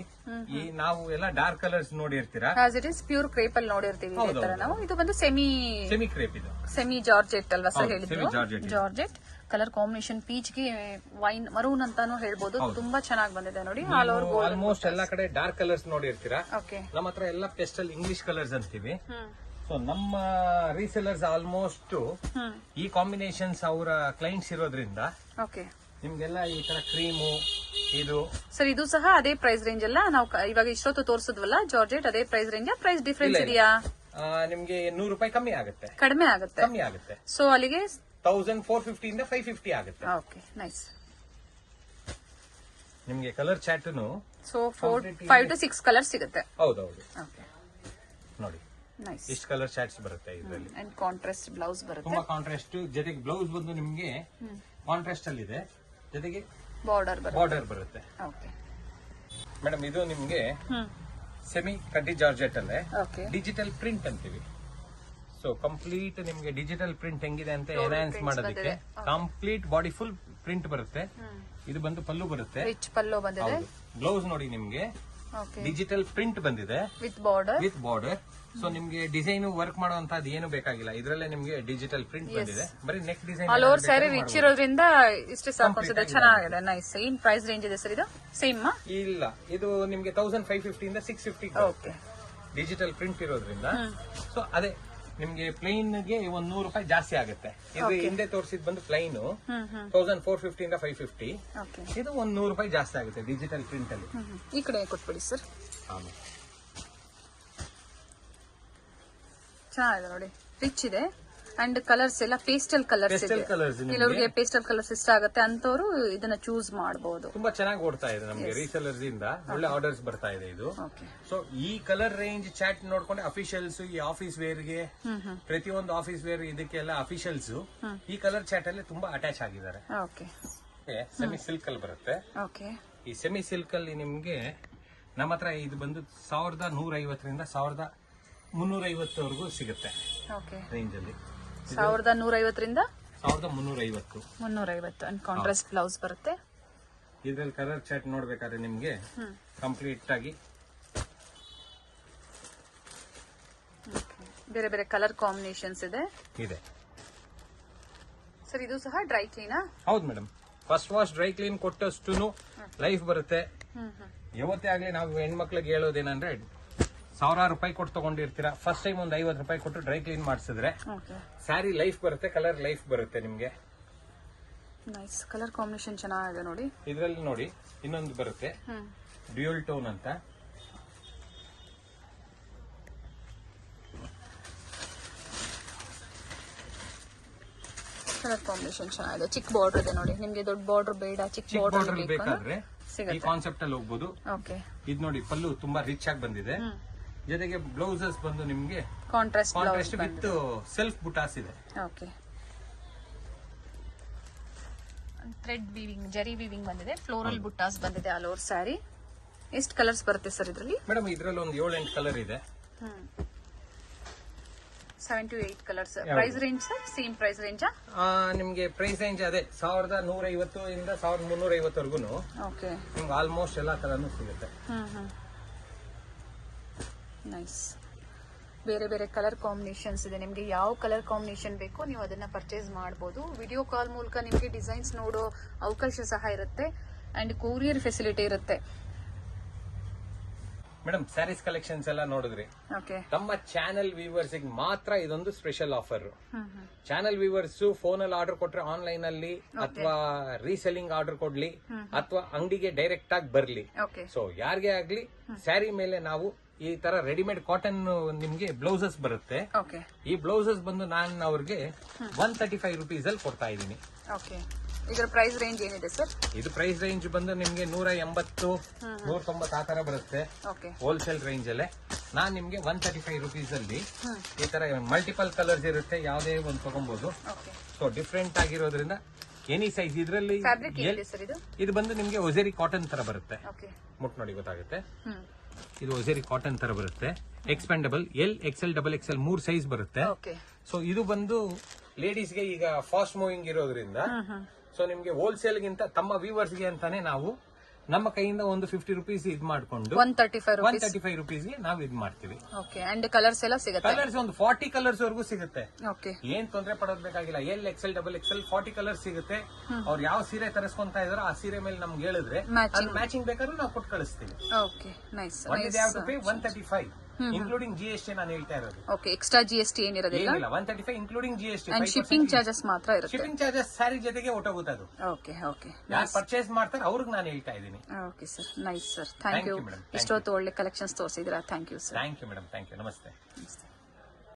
ಈ ನಾವು ಎಲ್ಲ ಡಾರ್ಕ್ ಕಲರ್ಸ್ ನೋಡಿರ್ತೀರಾ.
ಪ್ಯೂರ್ ಕ್ರೇಪ್ ಅಲ್ಲಿ ನೋಡಿರ್ತೀವಿ. ಇದು ಬಂದು ಸೆಮಿ
ಕ್ರೇಪ್. ಇದು
ಸೆಮಿ ಜಾರ್ಜೆಟ್ ಅಲ್ವಾ ಸರ್ ಹೇಳಿದ್ರು?
ಜಾರ್ಜೆಟ್
ಕಲರ್ ಕಾಂಬಿನೇಷನ್ ಪೀಚ್ ಗೆ ವೈನ್ ಮರೂನ್ ಅಂತಾನು ಹೇಳ್ಬೋದು. ತುಂಬಾ ಚೆನ್ನಾಗಿ ಬಂದಿದೆ ನೋಡಿ.
ಆಲ್ಮೋಸ್ಟ್ ಎಲ್ಲಾ ಕಡೆ ಡಾರ್ಕ್ ಕಲರ್ಸ್ ನೋಡಿರ್ತೀರಾ. ನಮ್ಮ ಹತ್ರ ಎಲ್ಲ ಪೆಸ್ಟಲ್ ಇಂಗ್ಲಿಷ್ ಕಲರ್ಸ್ ಅಂತೀವಿ. ಸೊ ನಮ್ಮ ರೀಸೆಲರ್ಸ್ ಆಲ್ಮೋಸ್ಟ್ ಈ ಕಾಂಬಿನೇಷನ್ಸ್ ಅವರ ಕ್ಲೈಂಟ್ಸ್ ಇರೋದ್ರಿಂದ ನಿಮ್ಗೆಲ್ಲ ಈ ತರ ಕ್ರೀಮು ಇದು.
ಸರ್ ಇದು ಸಹ ಅದೇ ಪ್ರೈಸ್ ರೇಂಜ್ ಅಲ್ಲ? ನಾವು ಇವಾಗ ಇಷ್ಟೊತ್ತು ತೋರಿಸಿದ್ವಲ್ಲ ಜಾರ್ಜೆಟ್, ಅದೇ ಪ್ರೈಸ್ ರೇಂಜ್? ಪ್ರೈಸ್ ಡಿಫರೆನ್ಸ್ ಇದೆಯಾ?
ನಿಮ್ಗೆ 100 ರೂಪಾಯಿ ಕಮ್ಮಿ ಆಗುತ್ತೆ.
ಕಡಿಮೆ ಆಗುತ್ತೆ. ಸೊ ಅಲ್ಲಿಗೆ
1450 ಇಂದ 550 ಆಗುತ್ತೆ.
Okay, nice.
ನಿಮ್ಗೆ ಕಲರ್ ಚಾರ್ಟ್ನು
ಸೊ 5 to 6 ಕಲರ್ ಸಿಗುತ್ತೆ.
ಹೌದೌದು.
ಓಕೆ,
ನೋಡಿ
ನೈಸ್.
ಇಷ್ಟು ಕಲರ್ ಚಾರ್ಟ್ಸ್ ಬರುತ್ತೆ ಇದರಲ್ಲಿ.
ಅಂಡ್ ಕಾಂಟ್ರಾಸ್ಟ್ ಬ್ಲೌಸ್ ಬರುತ್ತೆ.
ತುಂಬಾ ಕಾಂಟ್ರಾಸ್ಟ್. ಜೊತೆಗೆ ಬ್ಲೌಸ್ ಬಂದು ನಿಮ್ಗೆ ಕಾಂಟ್ರಾಸ್ಟ್ ಅಲ್ಲಿ ಇದೆ, ಜೊತೆಗೆ ಬಾರ್ಡರ್ ಬರುತ್ತೆ.
ಓಕೆ
ಮೇಡಮ್, ಇದು ನಿಮ್ಗೆ ಸೆಮಿ ಕಡ್ಡಿ ಜಾರ್ಜೆಟ್ ಅಲ್ಲೇ ಡಿಜಿಟಲ್ ಪ್ರಿಂಟ್ ಅಂತೀವಿ. ಸೊ ಕಂಪ್ಲೀಟ್ ನಿಮ್ಗೆ ಡಿಜಿಟಲ್ ಪ್ರಿಂಟ್ ಹೆಂಗಿದೆ ಅಂತ ಎನ್ಹಾನ್ಸ್ ಮಾಡೋದಕ್ಕೆ ಕಂಪ್ಲೀಟ್ ಬಾಡಿ ಫುಲ್ ಪ್ರಿಂಟ್ ಬರುತ್ತೆ. ಇದು ಬಂದು ಪಲ್ಲು ಬರುತ್ತೆ.
ರಿಚ್ ಪಲ್ಲು ಬಂದಿದೆ.
ಬ್ಲೌಸ್ ನೋಡಿ ನಿಮ್ಗೆ ಡಿಜಿಟಲ್ ಪ್ರಿಂಟ್ ಬಂದಿದೆ ವಿತ್ ಬಾರ್ಡರ್. ಸೊ ನಿಮ್ಗೆ ಡಿಸೈನ್ ವರ್ಕ್ ಮಾಡುವಂತದ್ದು ಏನು ಬೇಕಾಗಿಲ್ಲ. ಇದ್ರಲ್ಲೇ ನಿಮ್ಗೆ ಡಿಜಿಟಲ್ ಪ್ರಿಂಟ್ ಬಂದಿದೆ. ಬರೀ neck design
all over sari rich ಇರೋದ್ರಿಂದ ಇಷ್ಟೇ ಸಾಕು ಅನ್ಸುತ್ತೆ. ಚೆನ್ನಾಗಿದೆ, ನೈಸ್. ಏನ್ ಪ್ರೈಸ್ ರೇಂಜ್ ಇದೆ ಸರ್ ಇದು? ಸೇಮ್
ಇಲ್ಲ, ಇದು ನಿಮ್ಗೆ 1550 ಇಂದ 650. ಓಕೆ, ಡಿಜಿಟಲ್ ಪ್ರಿಂಟ್ ಇರೋದ್ರಿಂದ. ಸೊ ಅದೇ ನಿಮ್ಗೆ ಪ್ಲೈನ್ ಗೆ 100 ರೂಪಾಯಿ ಜಾಸ್ತಿ ಆಗುತ್ತೆ. ಇದು ಹಿಂದೆ ತೋರಿಸಿದ್ ಬಂದು ಪ್ಲೈನ್ 1450 ಇಂದ 550. ಇದು 100 ರೂಪಾಯಿ ಜಾಸ್ತಿ ಆಗುತ್ತೆ ಡಿಜಿಟಲ್ ಪ್ರಿಂಟ್ ಅಲ್ಲಿ.
ಈ ಕಡೆ ಕೊಟ್ಬಿಡಿ ಸರ್. ಚೆನ್ನಾಗಿದೆ ನೋಡಿ, ರಿಚ್ ಇದೆ. ಅಂಡ್ ಕಲರ್ಸ್ ಎಲ್ಲ ಪೇಸ್ಟಲ್ ಕಲರ್ಸ್ ಇದೆ. ಕೆಲವರಿಗೆ ಪೇಸ್ಟಲ್ ಕಲರ್ಸ್ ಇಷ್ಟ ಆಗುತ್ತೆ ಅಂತವ್ರು ಇದನ್ನ ಚೂಸ್ ಮಾಡಬಹುದು.
ತುಂಬಾ ಚೆನ್ನಾಗಿ ಓಡ್ತಾ ಇದೆ ನಮ್ಗೆ ರೀಸೆಲರ್ಸ್ ಇಂದ ಒಳ್ಳೆ ಆರ್ಡರ್ಸ್ ಬರ್ತಾ ಇದೆ ಇದು. ಸೊ ಈ ಕಲರ್ ರೇಂಜ್ ಚಾಟ್ ನೋಡ್ಕೊಂಡು ಅಫಿಷಿಯಲ್ಸ್, ಈ ಆಫೀಸ್ ವೇರ್ ಗೆ, ಪ್ರತಿಯೊಂದು ಆಫೀಸ್ ವೇರ್ ಇದಕ್ಕೆಲ್ಲ ಅಫಿಷಿಯಲ್ಸ್ ಈ ಕಲರ್ ಚಾಟ್ ಅಲ್ಲಿ ತುಂಬಾ ಅಟ್ಯಾಚ್ ಆಗಿದ್ದಾರೆ. ಸೆಮಿ ಸಿಲ್ಕ್ ಅಲ್ಲಿ ಬರುತ್ತೆ. ಈ ಸೆಮಿ ಸಿಲ್ಕ್ ಅಲ್ಲಿ ನಿಮ್ಗೆ ನಮ್ಮ ಹತ್ರ ಇದು ಬಂದು 1150 ರಿಂದ 1350 ವರೆಗೂ ಸಿಗುತ್ತೆ ರೇಂಜ್ ಅಲ್ಲಿ.
1150 ರಿಂದ
1350
ಅಂಡ್ ಕಾಂಟ್ರಾಸ್ಟ್ ಬ್ಲೌಸ್ ಬರುತ್ತೆ.
ಇದ್ರಲ್ಲಿ ಕಲರ್ ಚಾರ್ಟ್ ನೋಡ್ಬೇಕಾದ್ರೆ ನಿಮ್ಗೆ ಕಂಪ್ಲೀಟ್ ಆಗಿ
ಬೇರೆ ಬೇರೆ ಕಲರ್ ಕಾಂಬಿನೇಷನ್ಸ್ ಇದೆ. ಸರ್ ಇದು ಸಹ ಡ್ರೈ ಕ್ಲೀನಾ?
ಹೌದು madam, first wash dry clean ಕೊಟ್ಟಷ್ಟು ಲೈಫ್ ಬರುತ್ತೆ. ಯಾವತ್ತೇ ಆಗ್ಲಿ ನಾವು ಹೆಣ್ಮಕ್ಳಿಗೆ ಹೇಳೋದೇನಂದ್ರೆ 1000 ರೂಪಾಯಿ ಕೊಟ್ಟು ತಗೊಂಡಿರ್ತೀರಾ, ಫಸ್ಟ್ ಟೈಮ್ ಒಂದು 50 ರೂಪಾಯಿ ಕೊಟ್ಟು ಡ್ರೈ ಕ್ಲೀನ್ ಮಾಡಿಸಿದ್ರೆ ಸ್ಯಾರಿ ಲೈಫ್ ಬರುತ್ತೆ, ಕಲರ್ ಲೈಫ್ ಬರುತ್ತೆ ನಿಮ್ಗೆ.
ನೈಸ್ ಕಲರ್ ಕಾಂಬಿನೇಷನ್ ಚೆನ್ನಾಗಿದೆ ನೋಡಿ.
ಇದ್ರಲ್ಲಿ ನೋಡಿ ಇನ್ನೊಂದು ಬರುತ್ತೆ ಡ್ಯೂಯಲ್ ಟೋನ್ ಅಂತ.
ಕಲರ್ ಕಾಂಬಿನೇಷನ್ ಚೆನ್ನಾಗಿದೆ. ಚಿಕ್ಕ ಬಾರ್ಡರ್ ಇದೆ ನೋಡಿ. ನಿಮ್ಗೆ ದೊಡ್ಡ ಬಾರ್ಡರ್ ಬೇಡ, ಚಿಕ್ಕ ಬಾರ್ಡರ್
ಬೇಕಾದ್ರೆ ಈ ಕಾನ್ಸೆಪ್ಟ್ ಅಲ್ಲಿ ಹೋಗ್ಬೋದು. ಇದು ನೋಡಿ ಪಲ್ಲು ತುಂಬಾ ರಿಚ್ ಆಗಿ ಬಂದಿದೆ. ಜೊತೆಗೆ ಬ್ಲೌಸಸ್ ಬಂದು ನಿಮ್ಗೆ ಕಾಂಟ್ರಾಸ್ಟ್ ವಿತ್ ಸೆಲ್ಫ್ ಬುಟಾಸ್ ಇದೆ.
ಥ್ರೆಡ್ ವೀವಿಂಗ್, ಜರಿ ವೀವಿಂಗ್ ಬಂದಿದೆ. ಫ್ಲೋರಲ್ ಬುಟ್ಟಾಸ್ ಬಂದಿದೆ ಆಲ್ ಓವರ್ ಸ್ಯಾರಿ. ಎಷ್ಟು ಕಲರ್ಸ್ ಬರುತ್ತೆ ಸರ್ ಇದರಲ್ಲಿ?
ಮೇಡಮ್ ಇದ್ರಲ್ಲಿ ಒಂದು 7-8 ಕಲರ್ ಇದೆ.
7 to 8 colours. Price range sir same price ರೇಂಜಾ?
ನಿಮ್ಗೆ ಪ್ರೈಸ್ ರೇಂಜ್ ಅದೇ 1150 ಇಂದ 1350 ವರ್ಗುನು
ಓಕೆ.
ನಿಮ್ಗೆ ಆಲ್ಮೋಸ್ಟ್ ಎಲ್ಲಾ ತರನು ಸಿಗುತ್ತೆ.
ನೈಸ್. ಬೇರೆ ಬೇರೆ ಕಲರ್ ಕಾಂಬಿನೇಷನ್ಸ್ ಇದೆ. ನಿಮಗೆ ಯಾವ ಕಲರ್ ಕಾಂಬಿನೇಷನ್ ಬೇಕು ನೀವು ಅದನ್ನ ಪರ್ಚೇಸ್ ಮಾಡಬಹುದು. ವಿಡಿಯೋ ಕಾಲ್ ಮೂಲಕ ನಿಮಗೆ ಡಿಸೈನ್ಸ್ ನೋಡೋ ಅವಕಾಶ ಸಹ ಇರುತ್ತೆ ಅಂಡ್ ಕೊರಿಯರ್ ಫೆಸಿಲಿಟಿ ಇರುತ್ತೆ.
ಮೇಡಮ್ ಸ್ಯಾರೀಸ್ ಕಲೆಕ್ಷನ್ಸ್ ಎಲ್ಲ ನೋಡಿದ್ರಿ.
ಓಕೆ.
ನಮ್ಮ ಚಾನೆಲ್ ವ್ಯೂವರ್ಸ್ ಮಾತ್ರ ಇದೊಂದು special offer. Channel viewers phone ಅಲ್ಲಿ ಆರ್ಡರ್ ಕೊಟ್ರೆ ಆನ್ಲೈನ್ ಅಲ್ಲಿ ಅಥವಾ ರೀಸೆಲ್ಲಿಂಗ್ ಆರ್ಡರ್ ಕೊಡ್ಲಿ ಅಥವಾ ಅಂಗಡಿಗೆ ಡೈರೆಕ್ಟ್ ಆಗಿ ಬರ್ಲಿ,
ಓಕೆ.
ಸೊ ಯಾರಿಗೆ ಆಗ್ಲಿ ಸ್ಯಾರಿ ಮೇಲೆ ನಾವು ಈ ತರ ರೆಡಿಮೇಡ್ ಕಾಟನ್ ನಿಮ್ಗೆ ಬ್ಲೌಸಸ್ ಬರುತ್ತೆ.
ಓಕೆ.
ಈ ಬ್ಲೌಸಸ್ ಬಂದು ನಾನು ಅವ್ರಿಗೆ 135 ರುಪೀಸ್ ಅಲ್ಲಿ ಕೊಡ್ತಾ ಇದ್ದೀನಿ.
ಓಕೆ. ಇದರ ಪ್ರೈಸ್ ರೇಂಜ್ ಏನಿದೆ ಸರ್?
ಇದು ಪ್ರೈಸ್ ರೇಂಜ್ ಬಂದು ನಿಮ್ಗೆ 180, 190 ಆ ತರ ಬರುತ್ತೆ
ಓಕೆ.
ಹೋಲ್ಸೇಲ್ ರೇಂಜ್ ಅಲ್ಲೇ. ನಾನ್ ನಿಮ್ಗೆ 135 ರುಪೀಸ್ ಅಲ್ಲಿ ಈ ತರ ಮಲ್ಟಿಪಲ್ ಕಲರ್ಸ್ ಇರುತ್ತೆ, ಯಾವುದೇ ಒಂದು ತಗೊಬಹುದು.
ಓಕೆ.
ಸೊ ಡಿಫ್ರೆಂಟ್ ಆಗಿರೋದ್ರಿಂದ ಎನಿ ಸೈಜ್ ಇದರಲ್ಲಿ
ಫ್ಯಾಬ್ರಿಕ್ ಏನಿದೆ ಸರ್ ಇದು?
ಇದು ಬಂದು ನಿಮ್ಗೆ ಒಜೆರಿ ಕಾಟನ್ ತರ ಬರುತ್ತೆ.
ಓಕೆ.
ಮುಟ್ ನೋಡಿ ಗೊತ್ತಾಗುತ್ತೆ. ಇದು ಒಜೆರಿ ಕಾಟನ್ ತರ ಬರುತ್ತೆ. Expandable L XL XXL 3 size ಬರುತ್ತೆ.
ಓಕೆ.
ಸೊ ಇದು ಬಂದು ಲೇಡೀಸ್ಗೆ ಈಗ ಫಾಸ್ಟ್ ಮೂವಿಂಗ್ ಇರೋದ್ರಿಂದ ಸೊ ನಿಮ್ಗೆ ಹೋಲ್ಸೇಲ್ ಗಿಂತ ತಮ್ಮ ವ್ಯೂವರ್ಸ್ ಗೆ ಅಂತಾನೆ ನಾವು ನಮ್ಮ ಕೈಯಿಂದ ಒಂದು 50 ರುಪೀಸ್ ಇದ್ ಮಾಡ್ಕೊಂಡು 135 ರುಪೀಸ್ಗೆ ನಾವು ಇದ್ ಮಾಡ್ತೀವಿ.
ಓಕೆ. ಅಂಡ್ ಕಲರ್ಸ್ ಎಲ್ಲ ಸಿಗುತ್ತೆ?
ಕಲರ್ಸ್ ಒಂದು 40 ಕಲರ್ಸ್ ವರೆಗೂ ಸಿಗುತ್ತೆ.
ಓಕೆ.
ಏನ್ ತೊಂದರೆ ಪಡೋದ್ ಬೇಕಾಗಿಲ್ಲ. ಎಲ್ XL XXL 40 ಕಲರ್ಸ್ ಸಿಗುತ್ತೆ. ಅವ್ರು ಯಾವ ಸೀರೆ ತರಿಸ್ಕೊಂತ ಇದಾರೋ ಆ ಸೀರೆ ಮೇಲೆ ನಮ್ಗೆ ಹೇಳಿದ್ರೆ ಮ್ಯಾಚಿಂಗ್ ಬೇಕಾದ್ರೂ ನಾವು ಕೊಟ್ಟು ಕಳಿಸ್ತೀವಿ.
ಓಕೆ. ನೈಸ್.
135 ಇನ್ಕ್ಲೂಡಿಂಗ್ GST ನಾನು ಹೇಳ್ತಾ ಇರೋದು.
Okay. Extra GST ಏನಿರೋದಿಲ್ಲ?
135 including GST.
And shipping charges ಮಾತ್ರ ಇರುತ್ತೆ.
ಶಿಪ್ಪಿಂಗ್ ಚಾರ್ಜಸ್ ಸ್ಯಾರಿ ಜೊತೆಗೆ ಹೊಟ್ಟೋಗುತ್ತೆ ಅದು.
ಓಕೆ. ಓಕೆ.
ಯಾರು ಪರ್ಚೇಸ್ ಮಾಡ್ತಾರೆ ಅವ್ರಿಗೆ ನಾನು ಹೇಳ್ತಾ ಇದ್ದೀನಿ.
Okay sir. Nice sir. Thank you. ಇಷ್ಟೊತ್ತು ಒಳ್ಳೆ ಕಲೆಕ್ಷನ್ಸ್ ತೋರಿಸಿದ್ರಾ. Thank you sir.
Thank you madam. Thank you. ನಮಸ್ತೆ.